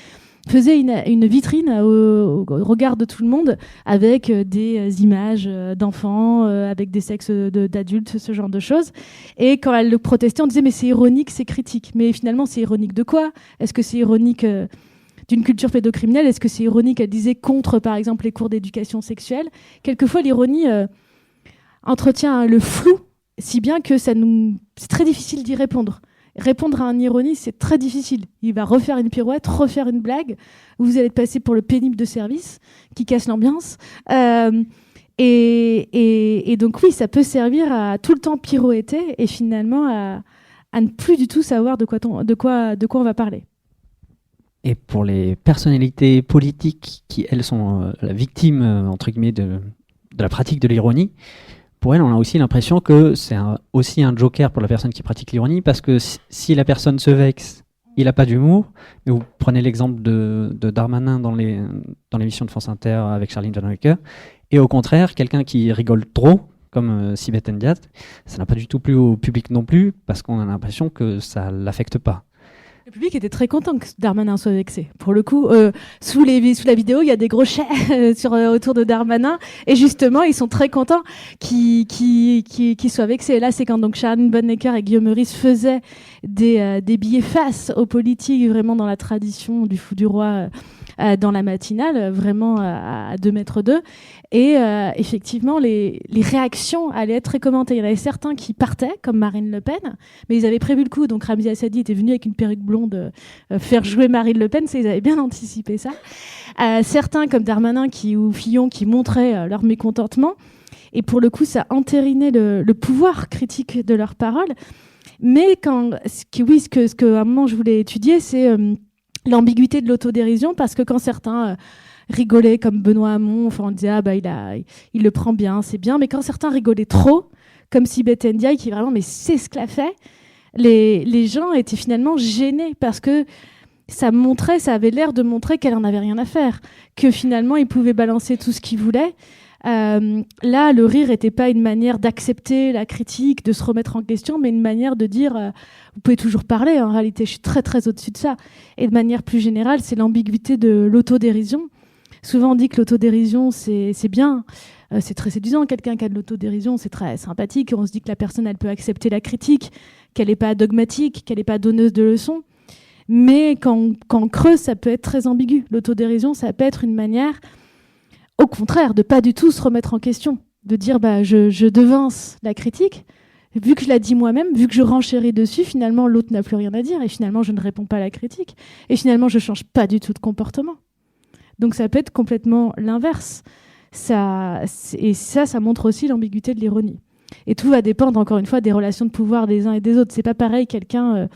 faisait une vitrine au regard de tout le monde avec des images d'enfants, avec des sexes d'adultes, ce genre de choses. Et quand elle le protestait, on disait mais c'est ironique, c'est critique. Mais finalement, c'est ironique de quoi? Est-ce que c'est ironique d'une culture pédocriminelle? Est-ce que c'est ironique, elle disait, contre, par exemple, les cours d'éducation sexuelle? Quelquefois, l'ironie entretient le flou, si bien que c'est très difficile d'y répondre. Répondre à un ironie, c'est très difficile. Il va refaire une pirouette, refaire une blague. Vous allez passer pour le pénible de service qui casse l'ambiance. Et donc oui, ça peut servir à tout le temps pirouetter et finalement à ne plus du tout savoir de quoi on va parler. Et pour les personnalités politiques qui, elles, sont la victime, entre guillemets, de la pratique de l'ironie, pour elles, on a aussi l'impression que c'est aussi un joker pour la personne qui pratique l'ironie, parce que si la personne se vexe, il n'a pas d'humour. Et vous prenez l'exemple de Darmanin dans l'émission de France Inter avec Charline Vanhoenacker, et au contraire, quelqu'un qui rigole trop, comme Sibeth Ndiaye, ça n'a pas du tout plu au public non plus, parce qu'on a l'impression que ça ne l'affecte pas. Le public était très content que Darmanin soit vexé. Pour le coup, sous la vidéo, il y a des gros chais autour de Darmanin. Et justement, ils sont très contents qu'il soit vexé. Et là, c'est quand donc Charline Vanhoenacker et Guillaume Meurice faisaient des billets face aux politiques, vraiment dans la tradition du fou du roi dans la matinale, vraiment à 2 mètres d'eux. Et effectivement, les réactions allaient être très commentées. Il y en avait certains qui partaient, comme Marine Le Pen, mais ils avaient prévu le coup. Donc Ramzi Assadi était venu avec une perruque blonde faire jouer Marine Le Pen, ils avaient bien anticipé ça. Certains, comme Darmanin ou Fillon, qui montraient leur mécontentement. Et pour le coup, ça entérinait le pouvoir critique de leurs paroles. Mais ce que à un moment je voulais étudier, c'est l'ambiguïté de l'autodérision, parce que quand certains rigolaient comme Benoît Hamon, on disait il le prend bien, c'est bien, mais quand certains rigolaient trop, comme Sibeth Ndiaye qui vraiment c'est ce qu'elle a fait, les gens étaient finalement gênés parce que ça avait l'air de montrer qu'elle en avait rien à faire, que finalement ils pouvaient balancer tout ce qu'ils voulaient. Là, le rire n'était pas une manière d'accepter la critique, de se remettre en question, mais une manière de dire vous pouvez toujours parler, en réalité, je suis très très au-dessus de ça. Et de manière plus générale, c'est l'ambiguïté de l'autodérision. Souvent, on dit que l'autodérision, c'est bien, c'est très séduisant. Quelqu'un qui a de l'autodérision, c'est très sympathique. On se dit que la personne, elle peut accepter la critique, qu'elle n'est pas dogmatique, qu'elle n'est pas donneuse de leçons. Mais quand on creuse, ça peut être très ambigu. L'autodérision, ça peut être une manière, au contraire, de pas du tout se remettre en question, de dire je devance la critique, vu que je la dis moi-même, vu que je renchéris dessus, finalement l'autre n'a plus rien à dire et finalement je ne réponds pas à la critique et finalement je change pas du tout de comportement. Donc ça peut être complètement l'inverse. Ça montre aussi l'ambiguïté de l'ironie. Et tout va dépendre encore une fois des relations de pouvoir des uns et des autres. C'est pas pareil quelqu'un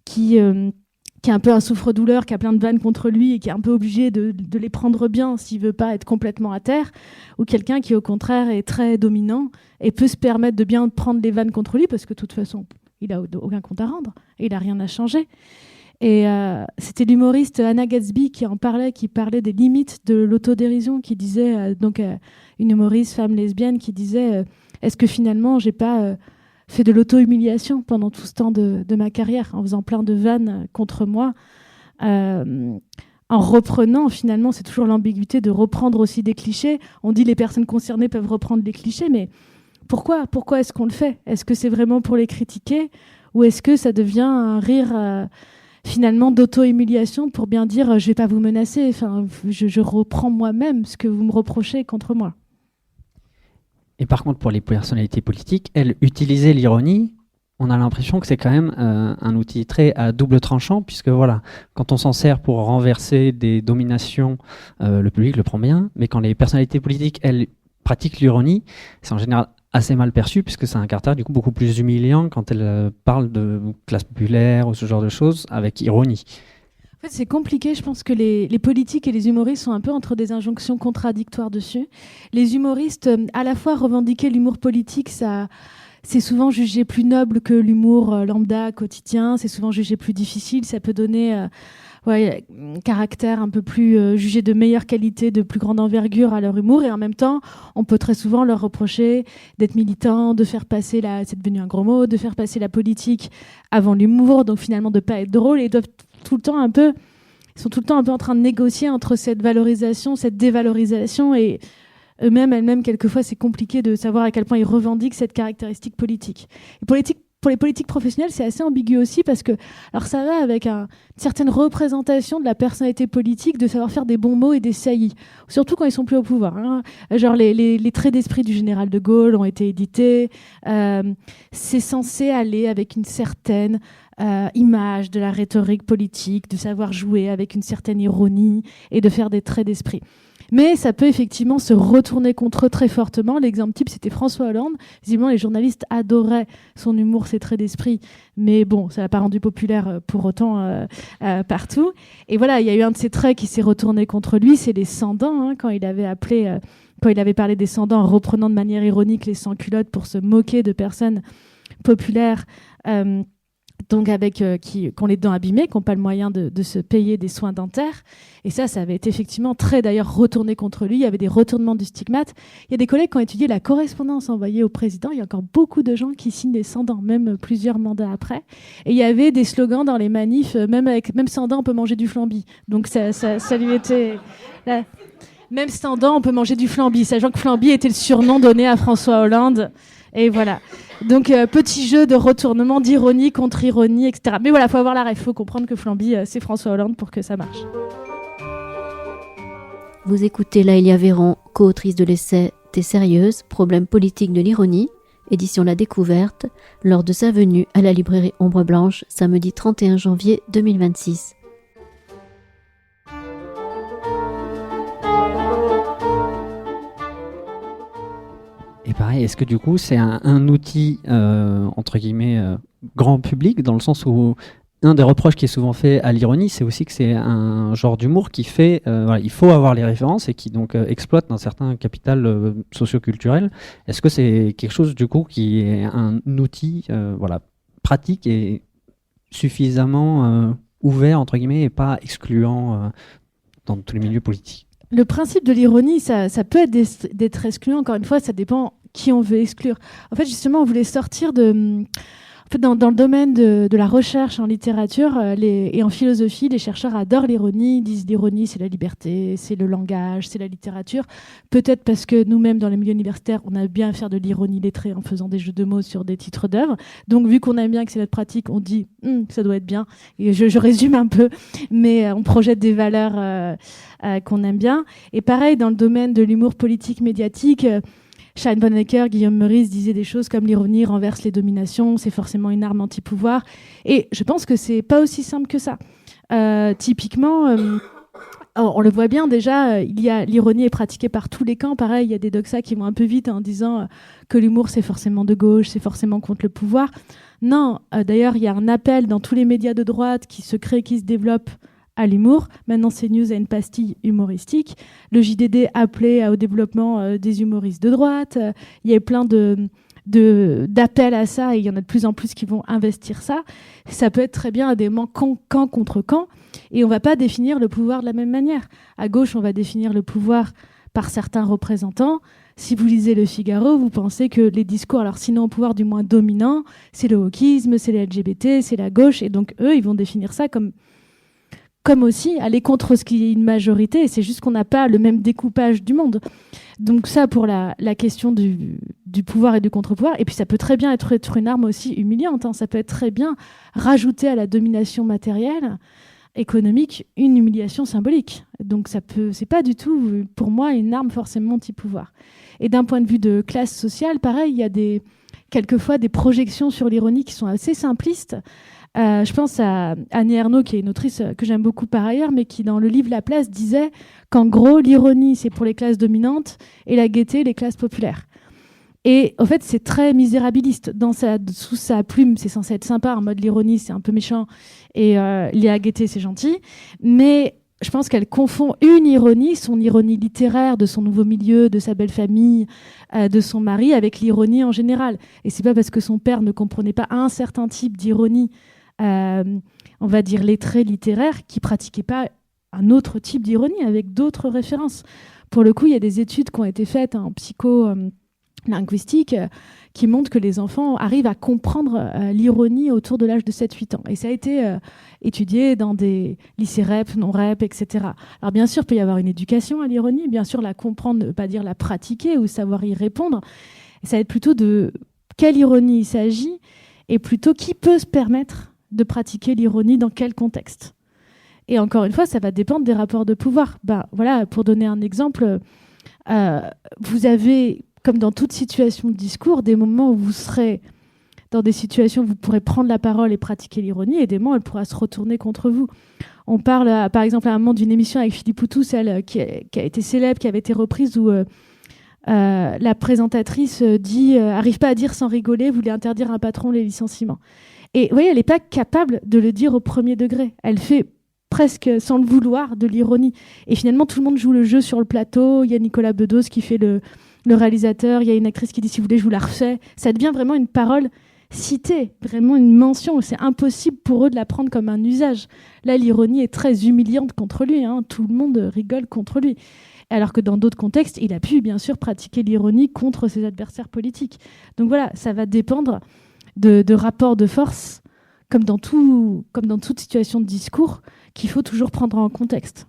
qui est un peu un souffre-douleur, qui a plein de vannes contre lui et qui est un peu obligé de les prendre bien s'il veut pas être complètement à terre, ou quelqu'un qui au contraire est très dominant et peut se permettre de bien prendre les vannes contre lui parce que de toute façon il a aucun compte à rendre et il a rien à changer. Et c'était l'humoriste Anna Gatsby qui parlait des limites de l'autodérision, qui disait une humoriste femme lesbienne qui disait est-ce que finalement j'ai pas fait de l'auto-humiliation pendant tout ce temps de ma carrière, en faisant plein de vannes contre moi, en reprenant, finalement, c'est toujours l'ambiguïté de reprendre aussi des clichés. On dit les personnes concernées peuvent reprendre les clichés, mais pourquoi est-ce qu'on le fait? Est-ce que c'est vraiment pour les critiquer ou est-ce que ça devient un rire finalement d'auto-humiliation pour bien dire je vais pas vous menacer, enfin, je reprends moi-même ce que vous me reprochez contre moi. Et par contre, pour les personnalités politiques, elles utilisaient l'ironie. On a l'impression que c'est quand même un outil très à double tranchant, puisque voilà, quand on s'en sert pour renverser des dominations, le public le prend bien, mais quand les personnalités politiques, elles, pratiquent l'ironie, c'est en général assez mal perçu, puisque c'est un caractère du coup beaucoup plus humiliant quand elles parlent de classe populaire ou ce genre de choses avec ironie. En fait, c'est compliqué. Je pense que les politiques et les humoristes sont un peu entre des injonctions contradictoires dessus. Les humoristes, à la fois revendiquer l'humour politique, ça, c'est souvent jugé plus noble que l'humour lambda quotidien. C'est souvent jugé plus difficile. Ça peut donner un caractère un peu plus jugé de meilleure qualité, de plus grande envergure à leur humour. Et en même temps, on peut très souvent leur reprocher d'être militants, de faire passer c'est devenu un gros mot, de faire passer la politique avant l'humour, donc finalement de pas être drôle, et ils doivent ils sont tout le temps un peu en train de négocier entre cette valorisation, cette dévalorisation, et elles-mêmes, quelquefois, c'est compliqué de savoir à quel point ils revendiquent cette caractéristique politique. Et pour les politiques professionnelles, c'est assez ambigu aussi parce que, alors ça va avec une certaine représentation de la personnalité politique, de savoir faire des bons mots et des saillies, surtout quand ils sont plus au pouvoir. Hein. Genre les traits d'esprit du général de Gaulle ont été édités. C'est censé aller avec une certaine image de la rhétorique politique, de savoir jouer avec une certaine ironie et de faire des traits d'esprit. Mais ça peut effectivement se retourner contre eux très fortement. L'exemple type, c'était François Hollande. Visiblement, les journalistes adoraient son humour, ses traits d'esprit. Mais bon, ça l'a pas rendu populaire pour autant partout. Et voilà, il y a eu un de ces traits qui s'est retourné contre lui, c'est les sans-dents, hein, quand il avait parlé des sans-dents en reprenant de manière ironique les sans-culottes pour se moquer de personnes populaires donc qui ont les dents abîmées, qui n'ont pas le moyen de se payer des soins dentaires. Et ça avait été effectivement très d'ailleurs retourné contre lui. Il y avait des retournements du stigmate. Il y a des collègues qui ont étudié la correspondance envoyée au président. Il y a encore beaucoup de gens qui signent des sans-dents, même plusieurs mandats après. Et il y avait des slogans dans les manifs, même sans dents, on peut manger du flambi. Donc ça lui était... Là, même sans dents, on peut manger du flambi, sachant que flambi était le surnom donné à François Hollande. Et voilà. Donc, petit jeu de retournement, d'ironie contre ironie, etc. Mais voilà, il faut avoir la ref, il faut comprendre que Flamby, c'est François Hollande pour que ça marche. Vous écoutez Laëlia Véran, co-autrice de l'essai « T'es sérieuse, problème politique de l'ironie », édition La Découverte, lors de sa venue à la librairie Ombre Blanche, samedi 31 janvier 2026. Et pareil, est-ce que du coup c'est un outil entre guillemets grand public, dans le sens où un des reproches qui est souvent fait à l'ironie, c'est aussi que c'est un genre d'humour qui fait, il faut avoir les références et qui donc exploite un certain capital socio-culturel. Est-ce que c'est quelque chose du coup qui est un outil pratique et suffisamment ouvert entre guillemets et pas excluant dans tous les milieux politiques? Le principe de l'ironie, ça peut être d'être excluant. Encore une fois, ça dépend qui on veut exclure. En fait, justement, on voulait sortir de... En fait, dans le domaine de la recherche en littérature et en philosophie, les chercheurs adorent l'ironie. Ils disent l'ironie, c'est la liberté, c'est le langage, c'est la littérature. Peut-être parce que nous-mêmes, dans les milieux universitaires, on aime bien faire de l'ironie lettrée en faisant des jeux de mots sur des titres d'œuvres. Donc, vu qu'on aime bien que c'est notre pratique, on dit que ça doit être bien. Et je résume un peu, mais on projette des valeurs qu'on aime bien. Et pareil, dans le domaine de l'humour politique médiatique... Shine Van Acker, Guillaume Meurice disaient des choses comme l'ironie renverse les dominations, c'est forcément une arme anti-pouvoir. Et je pense que c'est pas aussi simple que ça. Typiquement, on le voit bien déjà, l'ironie est pratiquée par tous les camps. Pareil, il y a des doxas qui vont un peu vite en disant que l'humour c'est forcément de gauche, c'est forcément contre le pouvoir. Non, d'ailleurs, il y a un appel dans tous les médias de droite qui se crée, qui se développe à l'humour. Maintenant, CNews a une pastille humoristique. Le JDD appelait au développement des humoristes de droite. Il y a plein d'appels à ça et il y en a de plus en plus qui vont investir ça. Ça peut être très bien à des camp contre camp et on ne va pas définir le pouvoir de la même manière. À gauche, on va définir le pouvoir par certains représentants. Si vous lisez Le Figaro, vous pensez que les discours, alors sinon au pouvoir du moins dominants, c'est le wokisme, c'est les LGBT, c'est la gauche, et donc eux, ils vont définir ça comme aussi aller contre ce qui est une majorité, et c'est juste qu'on n'a pas le même découpage du monde. Donc ça, pour la question du pouvoir et du contre-pouvoir. Et puis ça peut très bien être une arme aussi humiliante, hein. Ça peut être très bien rajouter à la domination matérielle, économique, une humiliation symbolique. Donc c'est pas du tout, pour moi, une arme forcément anti-pouvoir. Et d'un point de vue de classe sociale, pareil, il y a quelquefois des projections sur l'ironie qui sont assez simplistes. Je pense à Annie Ernaux, qui est une autrice que j'aime beaucoup par ailleurs, mais qui, dans le livre La Place, disait qu'en gros, l'ironie, c'est pour les classes dominantes et la gaieté, les classes populaires. Et en fait, c'est très misérabiliste. Sous sa plume, c'est censé être sympa. En mode, l'ironie, c'est un peu méchant. Et la gaieté, c'est gentil. Mais je pense qu'elle confond une ironie, son ironie littéraire, de son nouveau milieu, de sa belle famille, de son mari, avec l'ironie en général. Et c'est pas parce que son père ne comprenait pas un certain type d'ironie, on va dire lettré, littéraire, qui pratiquait pas un autre type d'ironie avec d'autres références. Pour le coup, il y a des études qui ont été faites en psycholinguistique qui montrent que les enfants arrivent à comprendre l'ironie autour de l'âge de 7-8 ans. Et ça a été étudié dans des lycées REP, non-REP, etc. Alors bien sûr, il peut y avoir une éducation à l'ironie, bien sûr, la comprendre ne veut pas dire la pratiquer ou savoir y répondre. Et ça va être plutôt de quelle ironie il s'agit et plutôt qui peut se permettre de pratiquer l'ironie dans quel contexte. Et encore une fois, ça va dépendre des rapports de pouvoir. Voilà, pour donner un exemple, vous avez, comme dans toute situation de discours, des moments où vous serez dans des situations où vous pourrez prendre la parole et pratiquer l'ironie, et des moments où elle pourra se retourner contre vous. On parle, par exemple, à un moment d'une émission avec Philippe Poutou, celle qui a été célèbre, qui avait été reprise, où la présentatrice dit arrive pas à dire sans rigoler, voulait interdire à un patron les licenciements. Et vous voyez, elle n'est pas capable de le dire au premier degré. Elle fait presque sans le vouloir de l'ironie. Et finalement, tout le monde joue le jeu sur le plateau. Il y a Nicolas Bedos qui fait le réalisateur. Il y a une actrice qui dit si vous voulez, je vous la refais. Ça devient vraiment une parole citée, vraiment une mention. C'est impossible pour eux de la prendre comme un usage. Là, l'ironie est très humiliante contre lui, hein. Tout le monde rigole contre lui. Alors que dans d'autres contextes, il a pu bien sûr pratiquer l'ironie contre ses adversaires politiques. Donc voilà, ça va dépendre de rapports de force, comme dans toute situation de discours, qu'il faut toujours prendre en contexte.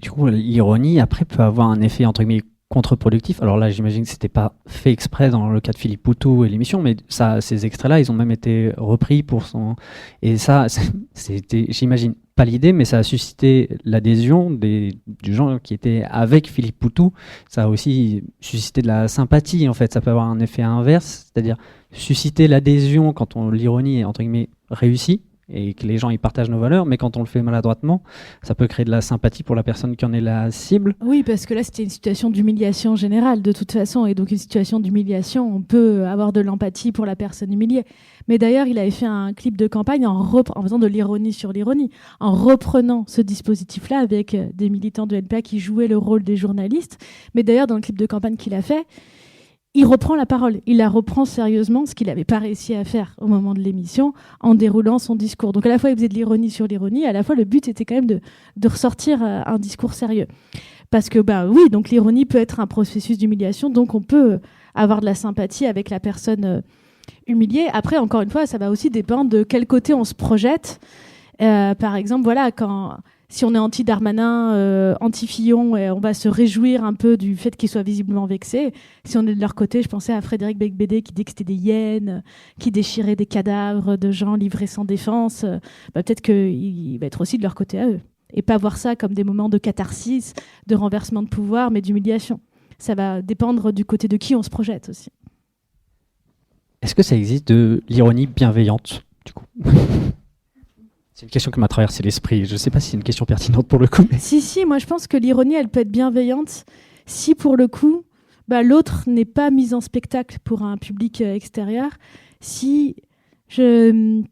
Du coup, l'ironie, après, peut avoir un effet, entre guillemets, contre-productif. Alors là, j'imagine que c'était pas fait exprès dans le cas de Philippe Poutou et l'émission, mais ces extraits-là, ils ont même été repris pour son... Et ça, c'était, j'imagine, pas l'idée, mais ça a suscité l'adhésion du gens qui étaient avec Philippe Poutou. Ça a aussi suscité de la sympathie, en fait. Ça peut avoir un effet inverse, c'est-à-dire susciter l'adhésion quand l'ironie est, entre guillemets, réussie, et que les gens y partagent nos valeurs, mais quand on le fait maladroitement, ça peut créer de la sympathie pour la personne qui en est la cible. Oui, parce que là, c'était une situation d'humiliation générale, de toute façon, et donc une situation d'humiliation, on peut avoir de l'empathie pour la personne humiliée. Mais d'ailleurs, il avait fait un clip de campagne en faisant de l'ironie sur l'ironie, en reprenant ce dispositif-là avec des militants de NPA qui jouaient le rôle des journalistes. Mais d'ailleurs, dans le clip de campagne qu'il a fait, il reprend la parole, il la reprend sérieusement, ce qu'il n'avait pas réussi à faire au moment de l'émission, en déroulant son discours. Donc à la fois, il faisait de l'ironie sur l'ironie, à la fois, le but était quand même de ressortir un discours sérieux. Parce que, oui, donc l'ironie peut être un processus d'humiliation, donc on peut avoir de la sympathie avec la personne humiliée. Après, encore une fois, ça va aussi dépendre de quel côté on se projette. Par exemple, voilà, si on est anti-Darmanin, anti-Fillon, on va se réjouir un peu du fait qu'ils soient visiblement vexés. Si on est de leur côté, je pensais à Frédéric Becbédé qui dit que c'était des hyènes, qui déchiraient des cadavres de gens livrés sans défense. Peut-être qu'il va être aussi de leur côté à eux. Et pas voir ça comme des moments de catharsis, de renversement de pouvoir, mais d'humiliation. Ça va dépendre du côté de qui on se projette aussi. Est-ce que ça existe de l'ironie bienveillante, du coup ? C'est une question qui m'a traversé l'esprit. Je ne sais pas si c'est une question pertinente pour le coup. Mais... Si, moi je pense que l'ironie, elle peut être bienveillante si pour le coup, l'autre n'est pas mis en spectacle pour un public extérieur. Si je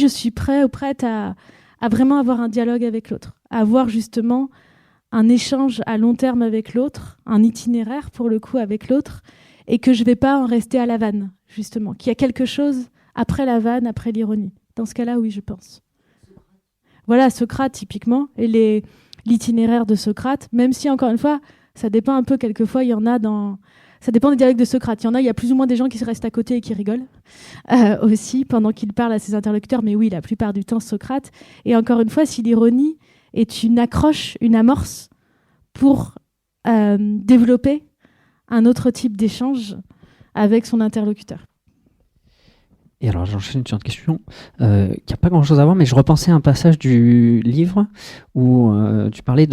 suis prêt ou prête à vraiment avoir un dialogue avec l'autre, à avoir justement un échange à long terme avec l'autre, un itinéraire pour le coup avec l'autre, et que je ne vais pas en rester à la vanne, justement. Qu'il y a quelque chose après la vanne, après l'ironie. Dans ce cas-là, oui, je pense. Voilà, Socrate, typiquement, et l'itinéraire de Socrate, même si, encore une fois, Ça dépend un peu, quelquefois, il y en a dans... Ça dépend des dialogues de Socrate. Il y a plus ou moins des gens qui se restent à côté et qui rigolent aussi pendant qu'il parle à ses interlocuteurs. Mais oui, la plupart du temps, Socrate. Et encore une fois, si l'ironie est une accroche, une amorce pour développer un autre type d'échange avec son interlocuteur. Et alors, j'enchaîne sur une question qui n'a pas grand-chose à voir, mais je repensais à un passage du livre où tu parlais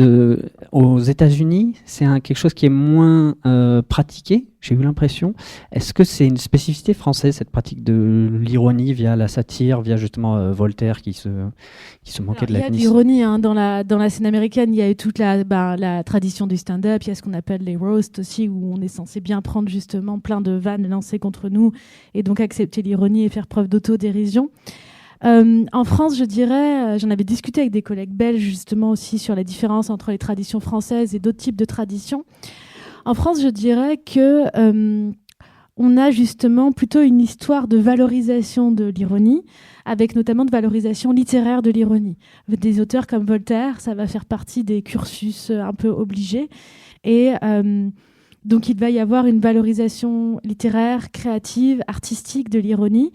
aux États-Unis, c'est quelque chose qui est moins pratiqué, j'ai eu l'impression. Est-ce que c'est une spécificité française, cette pratique de l'ironie via la satire, via justement Voltaire qui se moquait de la Nice? Il y a de l'ironie dans la scène américaine. Il y a eu toute la tradition du stand-up. Il y a ce qu'on appelle les roasts aussi, où on est censé bien prendre justement plein de vannes lancées contre nous et donc accepter l'ironie et faire preuve d'autodérision. En France, je dirais, j'en avais discuté avec des collègues belges justement aussi sur la différence entre les traditions françaises et d'autres types de traditions. En France, je dirais que on a justement plutôt une histoire de valorisation de l'ironie, avec notamment de valorisation littéraire de l'ironie. Des auteurs comme Voltaire, ça va faire partie des cursus un peu obligés. Et donc, il va y avoir une valorisation littéraire, créative, artistique de l'ironie.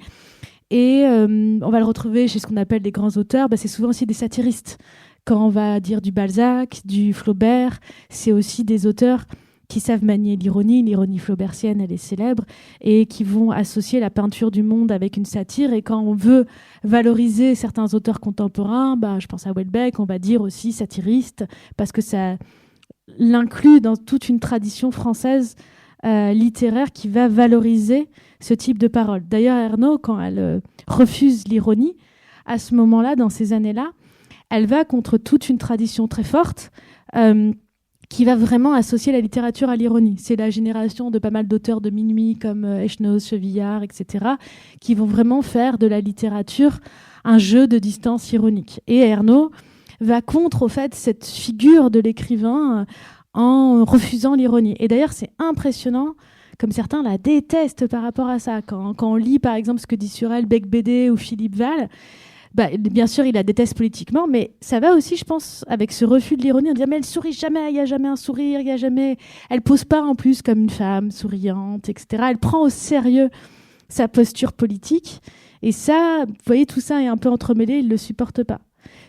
Et on va le retrouver chez ce qu'on appelle les grands auteurs. C'est souvent aussi des satiristes. Quand on va dire du Balzac, du Flaubert, c'est aussi des auteurs qui savent manier l'ironie flaubertienne, elle est célèbre, et qui vont associer la peinture du monde avec une satire. Et quand on veut valoriser certains auteurs contemporains, je pense à Houellebecq, on va dire aussi satiriste, parce que ça l'inclut dans toute une tradition française littéraire qui va valoriser ce type de parole. D'ailleurs, Ernaux, quand elle refuse l'ironie, à ce moment-là, dans ces années-là, elle va contre toute une tradition très forte qui va vraiment associer la littérature à l'ironie. C'est la génération de pas mal d'auteurs de minuit comme Echenoz, Chevillard, etc., qui vont vraiment faire de la littérature un jeu de distance ironique. Et Ernaux va contre, au fait, cette figure de l'écrivain en refusant l'ironie. Et d'ailleurs, c'est impressionnant, comme certains la détestent par rapport à ça. Quand on lit, par exemple, ce que dit sur elle Becbédé ou Philippe Val, bien sûr, il la déteste politiquement, mais ça va aussi, je pense, avec ce refus de l'ironie, on dit mais elle sourit jamais, il n'y a jamais un sourire, il y a jamais... Elle pose pas en plus comme une femme souriante, etc. Elle prend au sérieux sa posture politique, et ça, vous voyez, tout ça est un peu entremêlé, il le supporte pas.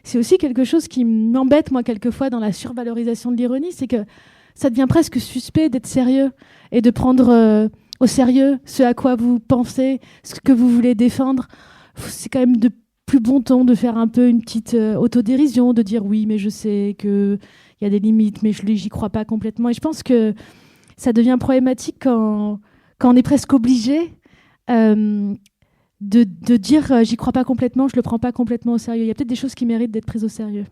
C'est aussi quelque chose qui m'embête, moi, quelquefois, dans la survalorisation de l'ironie, c'est que ça devient presque suspect d'être sérieux et de prendre au sérieux ce à quoi vous pensez, ce que vous voulez défendre. C'est quand même de plus bon ton de faire un peu une petite autodérision, de dire oui, mais je sais qu'il y a des limites, mais j'y crois pas complètement. Et je pense que ça devient problématique quand on est presque obligé de dire j'y crois pas complètement, je le prends pas complètement au sérieux. Il y a peut-être des choses qui méritent d'être prises au sérieux.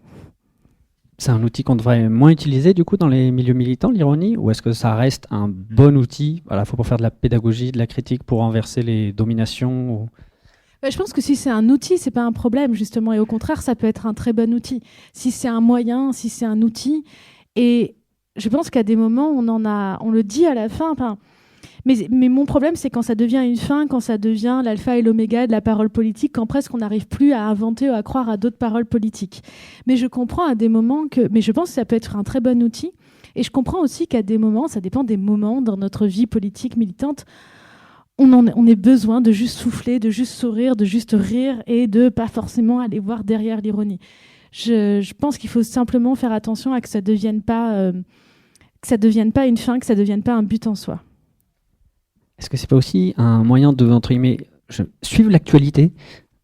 C'est un outil qu'on devrait moins utiliser du coup dans les milieux militants, l'ironie, ou est-ce que ça reste un bon outil à la fois pour faire de la pédagogie, de la critique, pour renverser les dominations ou... Je pense que si c'est un outil, c'est pas un problème justement, et au contraire, ça peut être un très bon outil. Si c'est un moyen, si c'est un outil, et je pense qu'à des moments, on le dit à la fin. Mais mon problème, c'est quand ça devient une fin, quand ça devient l'alpha et l'oméga de la parole politique, quand presque on n'arrive plus à inventer ou à croire à d'autres paroles politiques. Mais je comprends à des moments mais je pense que ça peut être un très bon outil. Et je comprends aussi qu'à des moments, ça dépend des moments dans notre vie politique militante, on ait besoin de juste souffler, de juste sourire, de juste rire et de pas forcément aller voir derrière l'ironie. Je pense qu'il faut simplement faire attention à que ça devienne pas une fin, que ça devienne pas un but en soi. Est-ce que c'est pas aussi un moyen de, entre guillemets, suivre l'actualité,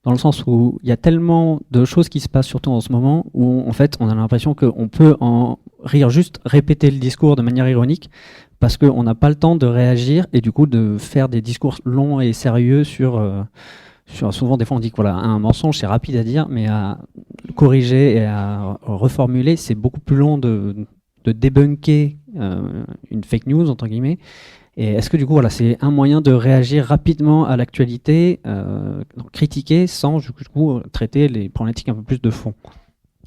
dans le sens où il y a tellement de choses qui se passent, surtout en ce moment, où en fait on a l'impression qu'on peut en rire, juste répéter le discours de manière ironique, parce qu'on n'a pas le temps de réagir et du coup de faire des discours longs et sérieux sur souvent des fois on dit que voilà, un mensonge c'est rapide à dire, mais à corriger et à reformuler c'est beaucoup plus long de débunker une fake news entre guillemets. Et est-ce que du coup voilà, c'est un moyen de réagir rapidement à l'actualité, critiquer sans du coup traiter les problématiques un peu plus de fond?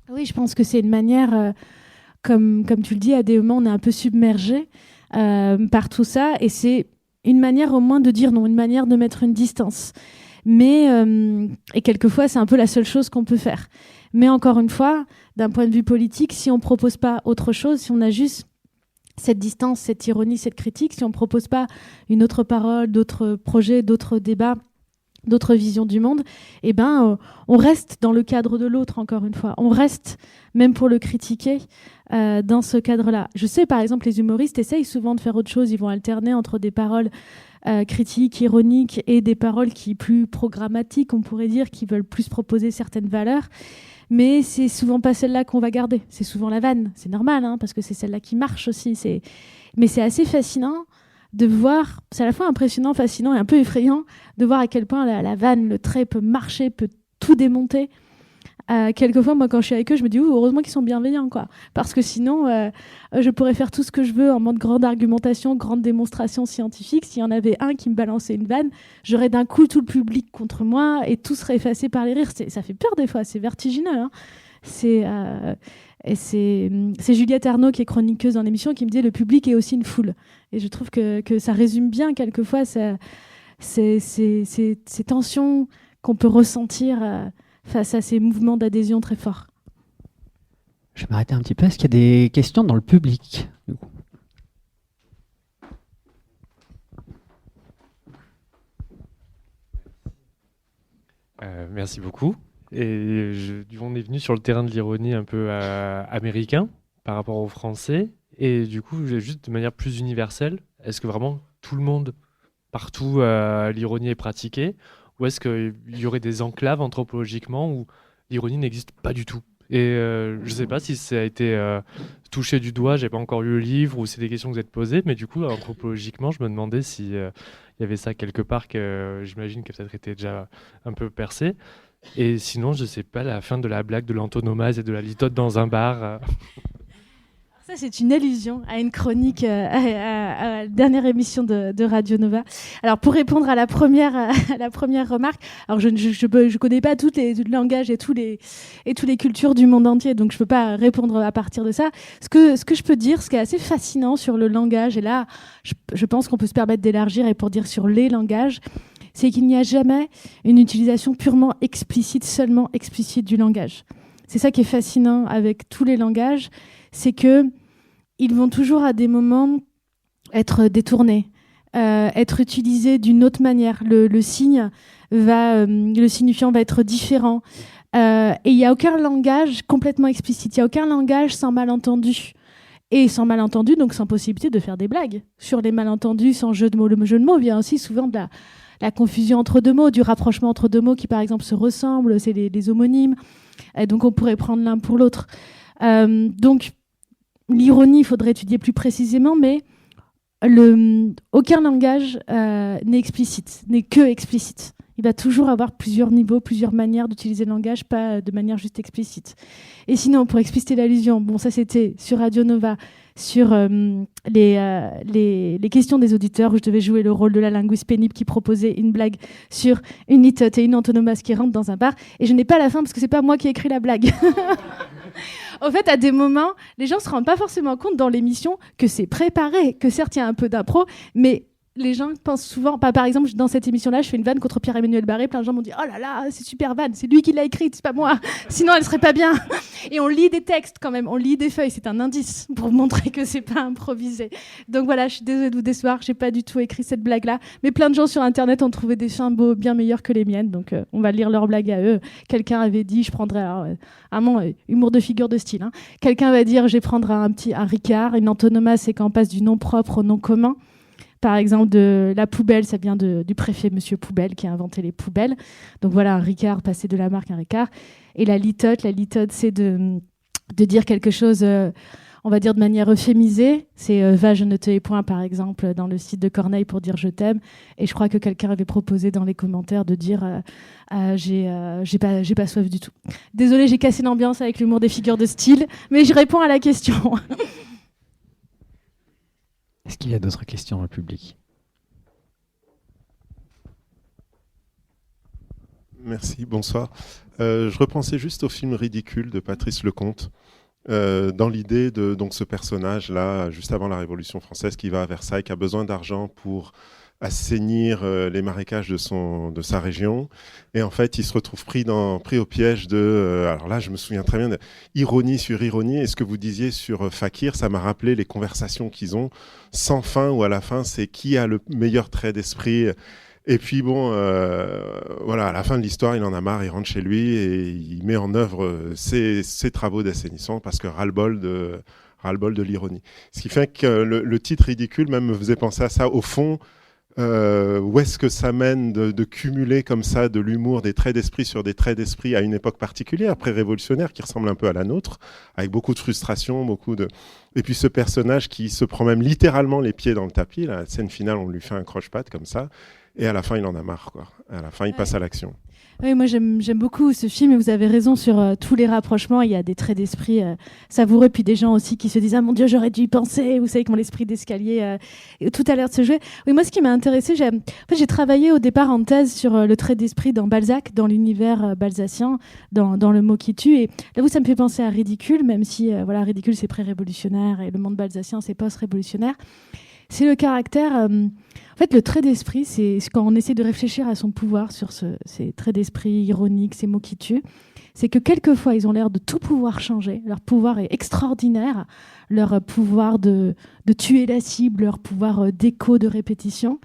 Oui, je pense que c'est une manière, comme tu le dis, à des moments on est un peu submergé par tout ça, et c'est une manière au moins de dire non, une manière de mettre une distance. Mais et quelquefois c'est un peu la seule chose qu'on peut faire. Mais encore une fois, d'un point de vue politique, si on propose pas autre chose, si on a juste cette distance, cette ironie, cette critique, si on ne propose pas une autre parole, d'autres projets, d'autres débats, d'autres visions du monde, on reste dans le cadre de l'autre, encore une fois. On reste, même pour le critiquer, dans ce cadre-là. Je sais, par exemple, les humoristes essayent souvent de faire autre chose. Ils vont alterner entre des paroles critiques, ironiques, et des paroles plus programmatiques, on pourrait dire, qui veulent plus proposer certaines valeurs. Mais c'est souvent pas celle-là qu'on va garder. C'est souvent la vanne. C'est normal, parce que c'est celle-là qui marche aussi. Mais c'est assez fascinant de voir, c'est à la fois impressionnant, fascinant et un peu effrayant de voir à quel point la vanne, le trait peut marcher, peut tout démonter. Quelquefois, moi, quand je suis avec eux, je me dis heureusement qu'ils sont bienveillants, quoi. Parce que sinon, je pourrais faire tout ce que je veux en mode grande argumentation, grande démonstration scientifique. S'il y en avait un qui me balançait une vanne, j'aurais d'un coup tout le public contre moi et tout serait effacé par les rires. Ça fait peur des fois, c'est vertigineux. C'est Juliette Arnaud, qui est chroniqueuse dans l'émission, qui me dit le public est aussi une foule. Et je trouve que ça résume bien quelquefois ces tensions qu'on peut ressentir face à ces mouvements d'adhésion très forts. Je vais m'arrêter un petit peu. Est-ce qu'il y a des questions dans le public, du coup ? Merci beaucoup. Et on est venu sur le terrain de l'ironie un peu américain par rapport aux Français. Et du coup, juste de manière plus universelle, est-ce que vraiment tout le monde, partout, l'ironie est pratiquée ? Ou est-ce qu'il y aurait des enclaves anthropologiquement où l'ironie n'existe pas du tout ? Et je ne sais pas si ça a été touché du doigt, je n'ai pas encore lu le livre, ou c'est des questions que vous êtes posées, mais du coup, anthropologiquement, je me demandais s'il y avait ça quelque part que j'imagine que peut-être était déjà un peu percé. Et sinon, je ne sais pas, la fin de la blague de l'antonomase et de la litote dans un bar. Ça, c'est une allusion à une chronique, à la dernière émission de Radio Nova. Alors, pour répondre à la première remarque, alors je connais pas tout le langage et tous les cultures du monde entier, donc je peux pas répondre à partir de ça. Ce que je peux dire, ce qui est assez fascinant sur le langage, et là, je pense qu'on peut se permettre d'élargir, et pour dire sur les langages, c'est qu'il n'y a jamais une utilisation purement explicite, seulement explicite du langage. C'est ça qui est fascinant avec tous les langages, c'est que ils vont toujours à des moments être détournés, être utilisés d'une autre manière. Le signifiant va être différent. Et il n'y a aucun langage complètement explicite. Il n'y a aucun langage sans malentendu. Et sans malentendu, donc sans possibilité de faire des blagues sur les malentendus, sans jeu de mots. Le jeu de mots vient aussi souvent de la confusion entre deux mots, du rapprochement entre deux mots qui, par exemple, se ressemblent. C'est les homonymes. Et donc, on pourrait prendre l'un pour l'autre. Donc, l'ironie, il faudrait étudier plus précisément, mais aucun langage n'est explicite, n'est que explicite. Il va toujours avoir plusieurs niveaux, plusieurs manières d'utiliser le langage, pas de manière juste explicite. Et sinon, pour expliciter l'allusion, bon, ça c'était sur Radio Nova, sur les questions des auditeurs, où je devais jouer le rôle de la linguiste pénible qui proposait une blague sur une litote et une antonomase qui rentrent dans un bar. Et je n'ai pas la fin parce que c'est pas moi qui ai écrit la blague. En fait, à des moments, les gens ne se rendent pas forcément compte dans l'émission que c'est préparé, que certes, il y a un peu d'impro, mais les gens pensent souvent... Par exemple, dans cette émission-là, je fais une vanne contre Pierre-Emmanuel Barré. Plein de gens m'ont dit « Oh là là, c'est super vanne, c'est lui qui l'a écrite, c'est pas moi. Sinon, elle serait pas bien. » Et on lit des textes quand même, on lit des feuilles. C'est un indice pour montrer que c'est pas improvisé. Donc voilà, je suis désolée de vous décevoir, j'ai pas du tout écrit cette blague-là. Mais plein de gens sur Internet ont trouvé des fins beaux bien meilleurs que les miennes. Donc on va lire leur blague à eux. Quelqu'un avait dit, je prendrais... humour de figure de style. Quelqu'un va dire, je vais prendre un Ricard. Une antonomase, c'est quand on passe du nom propre au nom commun. Par exemple, de la poubelle, ça vient du préfet Monsieur Poubelle qui a inventé les poubelles. Donc voilà, un Ricard, passer de la marque à un Ricard. Et la litote, c'est de dire quelque chose, on va dire de manière euphémisée. C'est va, je ne te hais point, par exemple, dans le site de Corneille pour dire je t'aime. Et je crois que quelqu'un avait proposé dans les commentaires de dire j'ai pas soif du tout. Désolée, j'ai cassé l'ambiance avec l'humour des figures de style, mais je réponds à la question. Est-ce qu'il y a d'autres questions dans le public ? Merci, bonsoir. Je repensais juste au film Ridicule de Patrice Lecomte, dans l'idée de donc, ce personnage-là, juste avant la Révolution française, qui va à Versailles, qui a besoin d'argent pour assainir les marécages de sa région. Et en fait, il se retrouve pris au piège de... alors là, je me souviens très bien de ironie sur ironie. Et ce que vous disiez sur Fakir, ça m'a rappelé les conversations qu'ils ont sans fin, où à la fin, c'est qui a le meilleur trait d'esprit. Et puis bon, voilà, à la fin de l'histoire, il en a marre, il rentre chez lui et il met en œuvre ses travaux d'assainissement parce que ras-le-bol de l'ironie. Ce qui fait que le titre ridicule même me faisait penser à ça. Au fond, où est-ce que ça mène de cumuler comme ça de l'humour, des traits d'esprit sur des traits d'esprit à une époque particulière, pré-révolutionnaire, qui ressemble un peu à la nôtre, avec beaucoup de frustration, et puis ce personnage qui se prend même littéralement les pieds dans le tapis. La scène finale, on lui fait un croche-patte comme ça. Et à la fin, il en a marre, quoi. À la fin, il passe à l'action. Oui, moi j'aime beaucoup ce film et vous avez raison sur tous les rapprochements. Il y a des traits d'esprit savoureux, puis des gens aussi qui se disent « Ah mon Dieu, j'aurais dû y penser !» Vous savez comment l'esprit d'escalier, tout a l'air de se jouer. Oui, moi ce qui m'a intéressée, j'ai travaillé au départ en thèse sur le trait d'esprit dans Balzac, dans l'univers balzacien, dans Le mot qui tue. Et là, ça me fait penser à Ridicule, même si voilà, Ridicule c'est pré-révolutionnaire et le monde balzacien c'est post-révolutionnaire. C'est le caractère... En fait, le trait d'esprit, c'est quand on essaie de réfléchir à son pouvoir sur ces traits d'esprit ironiques, ces mots qui tuent, c'est que quelquefois, ils ont l'air de tout pouvoir changer. Leur pouvoir est extraordinaire, leur pouvoir de tuer la cible, leur pouvoir d'écho, de répétition.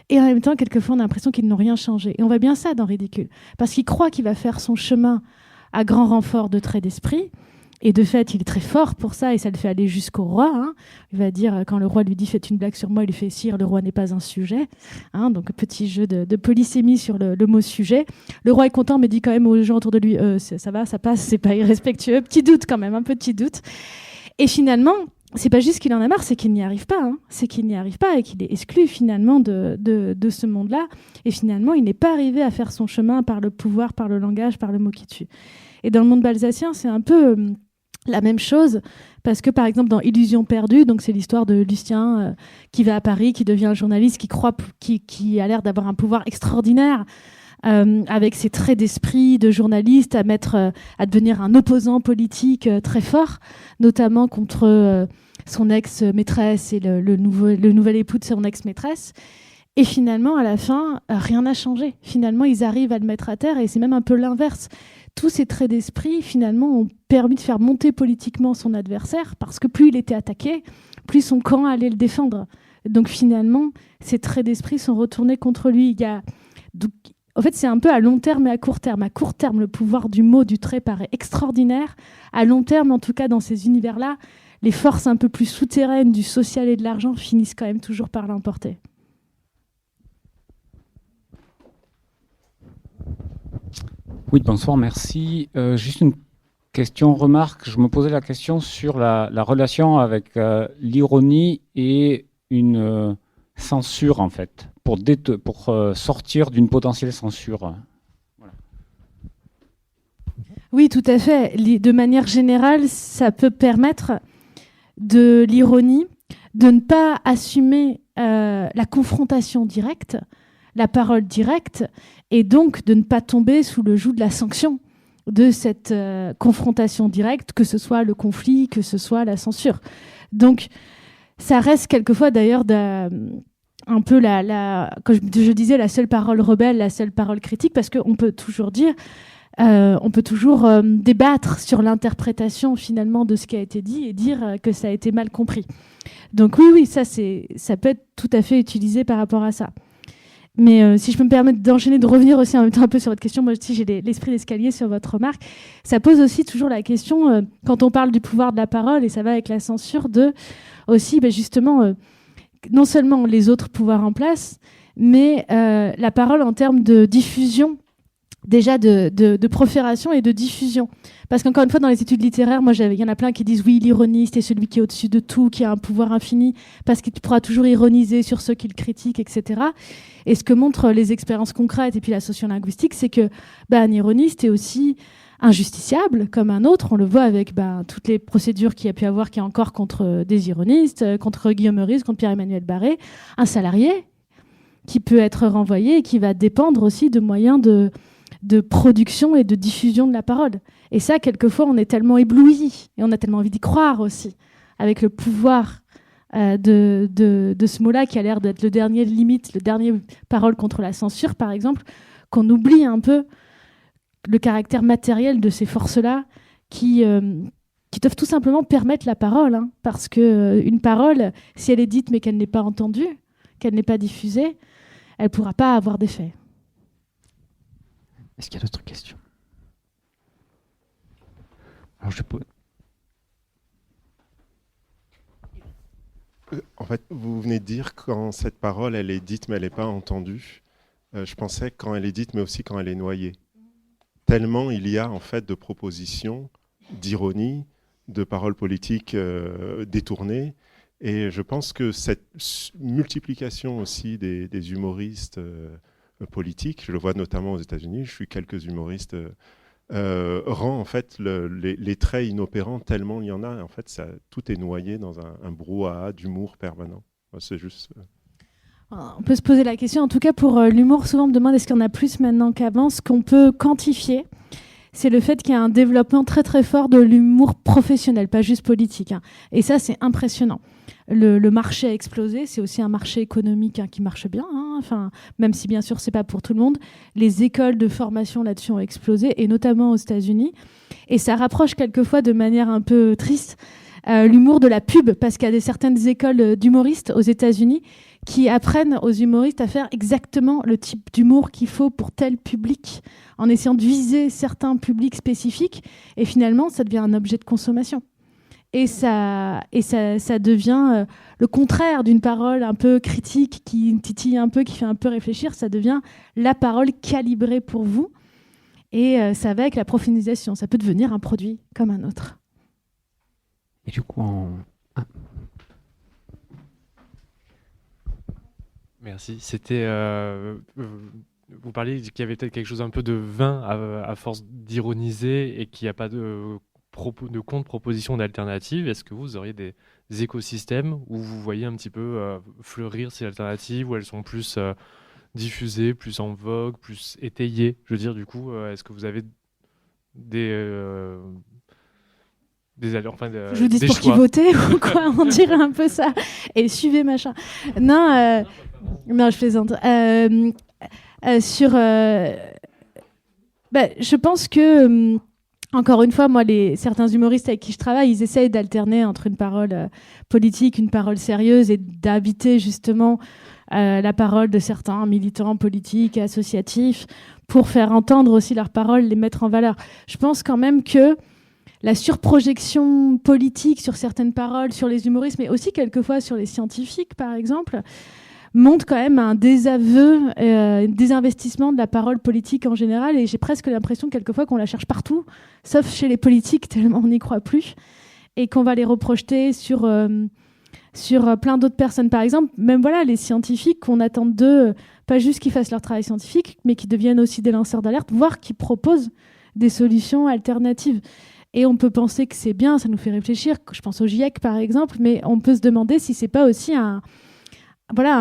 Et en même temps, quelquefois, on a l'impression qu'ils n'ont rien changé. Et on voit bien ça dans Ridicule. Parce qu'il croit qu'il va faire son chemin à grand renfort de traits d'esprit. Et de fait, il est très fort pour ça, et ça le fait aller jusqu'au roi. Hein. Il va dire, quand le roi lui dit « Faites une blague sur moi », il lui fait « Sire, le roi n'est pas un sujet hein. ». Donc, petit jeu de polysémie sur le mot « sujet ». Le roi est content, mais dit quand même aux gens autour de lui « Ça va, ça passe, c'est pas irrespectueux ». Petit doute quand même, un petit doute. Et finalement, c'est pas juste qu'il en a marre, c'est qu'il n'y arrive pas. Hein. C'est qu'il n'y arrive pas et qu'il est exclu finalement de ce monde-là. Et finalement, il n'est pas arrivé à faire son chemin par le pouvoir, par le langage, par le mot qui tue. Et dans le monde balzacien, c'est un peu... la même chose, parce que par exemple dans Illusion perdue, donc c'est l'histoire de Lucien qui va à Paris, qui devient un journaliste, qui a l'air d'avoir un pouvoir extraordinaire, avec ses traits d'esprit de journaliste, à devenir un opposant politique très fort, notamment contre son ex-maîtresse et le nouvel époux de son ex-maîtresse. Et finalement, à la fin, rien n'a changé. Finalement, ils arrivent à le mettre à terre, et c'est même un peu l'inverse. Tous ces traits d'esprit, finalement, ont permis de faire monter politiquement son adversaire, parce que plus il était attaqué, plus son camp allait le défendre. Donc finalement, ces traits d'esprit sont retournés contre lui. En fait, c'est un peu à long terme et à court terme. À court terme, le pouvoir du mot, du trait paraît extraordinaire. À long terme, en tout cas, dans ces univers-là, les forces un peu plus souterraines du social et de l'argent finissent quand même toujours par l'emporter. Oui, bonsoir, merci. Juste une remarque. Je me posais la question sur la relation avec l'ironie et une censure, en fait, pour sortir d'une potentielle censure. Voilà. Oui, tout à fait. De manière générale, ça peut permettre de l'ironie, de ne pas assumer la confrontation directe, la parole directe, et donc de ne pas tomber sous le joug de la sanction de cette confrontation directe, que ce soit le conflit, que ce soit la censure. Donc, ça reste quelquefois d'ailleurs un peu comme je disais, la seule parole rebelle, la seule parole critique, parce qu'on peut toujours dire, on peut toujours débattre sur l'interprétation finalement de ce qui a été dit et dire que ça a été mal compris. Donc oui, ça peut être tout à fait utilisé par rapport à ça. Mais si je peux me permettre d'enchaîner, de revenir aussi en même temps un peu sur votre question, moi aussi j'ai l'esprit d'escalier sur votre remarque, ça pose aussi toujours la question, quand on parle du pouvoir de la parole, et ça va avec la censure, aussi justement, non seulement les autres pouvoirs en place, mais la parole en termes de diffusion, déjà de profération et de diffusion. Parce qu'encore une fois, dans les études littéraires, il y en a plein qui disent oui, l'ironiste est celui qui est au-dessus de tout, qui a un pouvoir infini, parce qu'il pourra toujours ironiser sur ceux qui le critiquent, etc. Et ce que montrent les expériences concrètes et puis la sociolinguistique, c'est que un ironiste est aussi injusticiable comme un autre. On le voit avec toutes les procédures qu'il y a pu avoir, qu'il y a encore contre des ironistes, contre Guillaume Meurice, contre Pierre-Emmanuel Barré. Un salarié qui peut être renvoyé et qui va dépendre aussi de moyens de production et de diffusion de la parole. Et ça, quelquefois, on est tellement ébloui et on a tellement envie d'y croire aussi, avec le pouvoir de ce mot-là qui a l'air d'être le dernier limite, le dernier parole contre la censure, par exemple, qu'on oublie un peu le caractère matériel de ces forces-là qui doivent tout simplement permettre la parole. Hein, parce qu'une parole, si elle est dite mais qu'elle n'est pas entendue, qu'elle n'est pas diffusée, elle ne pourra pas avoir d'effet. Est-ce qu'il y a d'autres questions? Alors je peux... En fait, vous venez de dire quand cette parole, elle est dite mais elle n'est pas entendue. Je pensais quand elle est dite mais aussi quand elle est noyée. Tellement il y a en fait de propositions, d'ironie, de paroles politiques détournées. Et je pense que cette multiplication aussi des humoristes politiques, je le vois notamment aux États-Unis, je suis quelques humoristes, rend en fait les traits inopérants tellement il y en a. En fait, tout est noyé dans un brouhaha d'humour permanent. C'est juste... On peut se poser la question, en tout cas pour l'humour, souvent on me demande est-ce qu'il y en a plus maintenant qu'avant. Ce qu'on peut quantifier, c'est le fait qu'il y a un développement très très fort de l'humour professionnel, pas juste politique. Hein. Et ça, c'est impressionnant. Le marché a explosé, c'est aussi un marché économique qui marche bien, hein. Enfin, même si bien sûr c'est pas pour tout le monde. Les écoles de formation là-dessus ont explosé, et notamment aux États-Unis. Et ça rapproche quelquefois de manière un peu triste l'humour de la pub, parce qu'il y a certaines écoles d'humoristes aux États-Unis qui apprennent aux humoristes à faire exactement le type d'humour qu'il faut pour tel public, en essayant de viser certains publics spécifiques, et finalement ça devient un objet de consommation. Et ça devient le contraire d'une parole un peu critique qui titille un peu, qui fait un peu réfléchir. Ça devient la parole calibrée pour vous. Et ça va avec la profanisation. Ça peut devenir un produit comme un autre. Et du coup, Merci. C'était... vous parliez qu'il y avait peut-être quelque chose un peu de vain à force d'ironiser et qu'il n'y a pas de contre-propositions d'alternatives. Est-ce que vous auriez des écosystèmes où vous voyez un petit peu fleurir ces alternatives, où elles sont plus diffusées, plus en vogue, plus étayées? Je veux dire, du coup, est-ce que vous avez je vous dis pour qui voter ou quoi? On dirait un peu ça. Et suivez machin. Non, non, je plaisante. Je pense que... Encore une fois, moi, certains humoristes avec qui je travaille, ils essayent d'alterner entre une parole politique, une parole sérieuse, et d'inviter justement la parole de certains militants politiques, associatifs, pour faire entendre aussi leurs paroles, les mettre en valeur. Je pense quand même que la surprojection politique sur certaines paroles, sur les humoristes, mais aussi quelquefois sur les scientifiques, par exemple, montre quand même un désaveu, un désinvestissement de la parole politique en général, et j'ai presque l'impression quelquefois qu'on la cherche partout, sauf chez les politiques, tellement on n'y croit plus, et qu'on va les reprojeter sur plein d'autres personnes. Par exemple, même voilà, les scientifiques, qu'on attend d'eux, pas juste qu'ils fassent leur travail scientifique, mais qu'ils deviennent aussi des lanceurs d'alerte, voire qu'ils proposent des solutions alternatives. Et on peut penser que c'est bien, ça nous fait réfléchir, je pense au GIEC par exemple, mais on peut se demander si c'est pas aussi un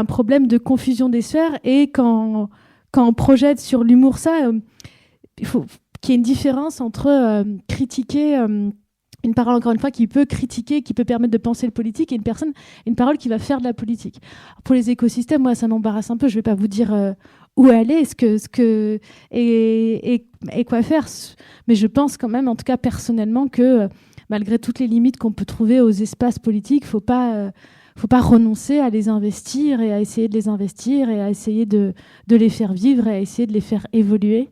problème de confusion des sphères. Et quand on projette sur l'humour ça, il faut qu'il y ait une différence entre critiquer une parole, encore une fois, qui peut critiquer, qui peut permettre de penser le politique, et une parole qui va faire de la politique. Pour les écosystèmes, moi, ça m'embarrasse un peu. Je ne vais pas vous dire où aller, et quoi faire. Mais je pense quand même, en tout cas personnellement, que malgré toutes les limites qu'on peut trouver aux espaces politiques, faut pas renoncer à les investir, et à essayer de les investir, et à essayer de les faire vivre, et à essayer de les faire évoluer,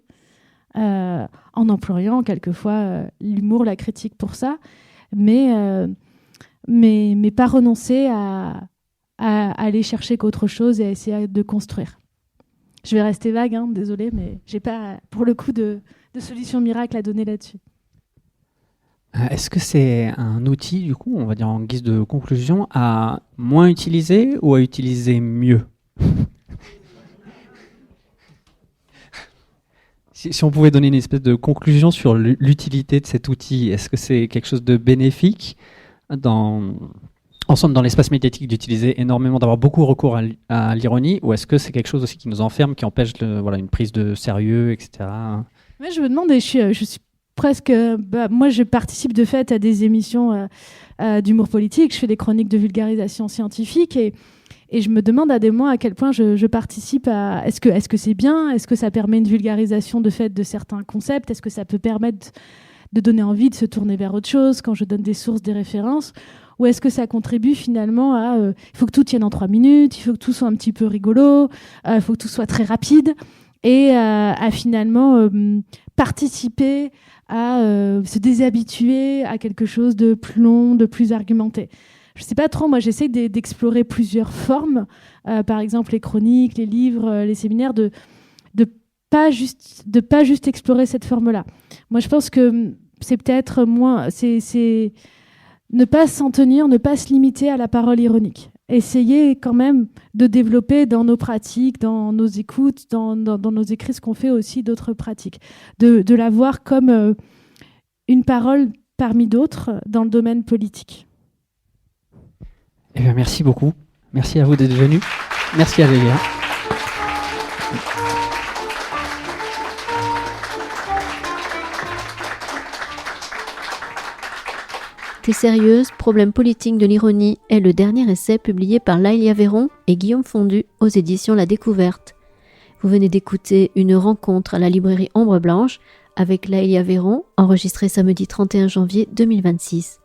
en employant quelquefois l'humour, la critique pour ça, mais pas renoncer à aller chercher qu'autre chose et à essayer de construire. Je vais rester vague, désolée, mais j'ai pas pour le coup de solution miracle à donner là-dessus. Est-ce que c'est un outil, du coup, on va dire en guise de conclusion, à moins utiliser ou à utiliser mieux? Si on pouvait donner une espèce de conclusion sur l'utilité de cet outil, est-ce que c'est quelque chose de bénéfique ensemble dans l'espace médiatique d'utiliser énormément, d'avoir beaucoup recours à l'ironie, ou est-ce que c'est quelque chose aussi qui nous enferme, qui empêche une prise de sérieux, etc. Ouais, je me demande, et je suis presque... moi, je participe de fait à des émissions d'humour politique. Je fais des chroniques de vulgarisation scientifique et je me demande à des moments à quel point je participe à... Est-ce que c'est bien? Est-ce que ça permet une vulgarisation de fait de certains concepts? Est-ce que ça peut permettre de donner envie de se tourner vers autre chose quand je donne des sources, des références? Ou est-ce que ça contribue finalement à... il faut que tout tienne en 3 minutes, il faut que tout soit un petit peu rigolo, il faut que tout soit très rapide, et à finalement participer à se déshabituer à quelque chose de plus long, de plus argumenté. Je sais pas trop, moi j'essaie d'explorer plusieurs formes, par exemple les chroniques, les livres, les séminaires, de pas juste explorer cette forme-là. Moi je pense que c'est peut-être moins... c'est ne pas s'en tenir, ne pas se limiter à la parole ironique. Essayer quand même de développer dans nos pratiques, dans nos écoutes, dans nos écrits, ce qu'on fait aussi d'autres pratiques. De la voir comme une parole parmi d'autres dans le domaine politique. Eh bien, merci beaucoup. Merci à vous d'être venus. Merci à Léa. T'es sérieuse, problème politique de l'ironie est le dernier essai publié par Laëlia Véron et Guillaume Fondu aux éditions La Découverte. Vous venez d'écouter une rencontre à la librairie Ombre Blanche avec Laëlia Véron, enregistrée samedi 31 janvier 2026.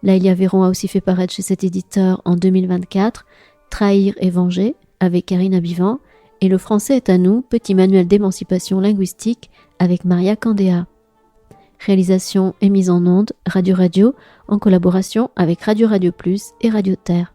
Laëlia Véron a aussi fait paraître chez cet éditeur en 2024 Trahir et venger avec Karine Abivant et Le français est à nous, petit manuel d'émancipation linguistique avec Maria Candéa. Réalisation et mise en onde Radio Radio en collaboration avec Radio Radio Plus et Radio Terre.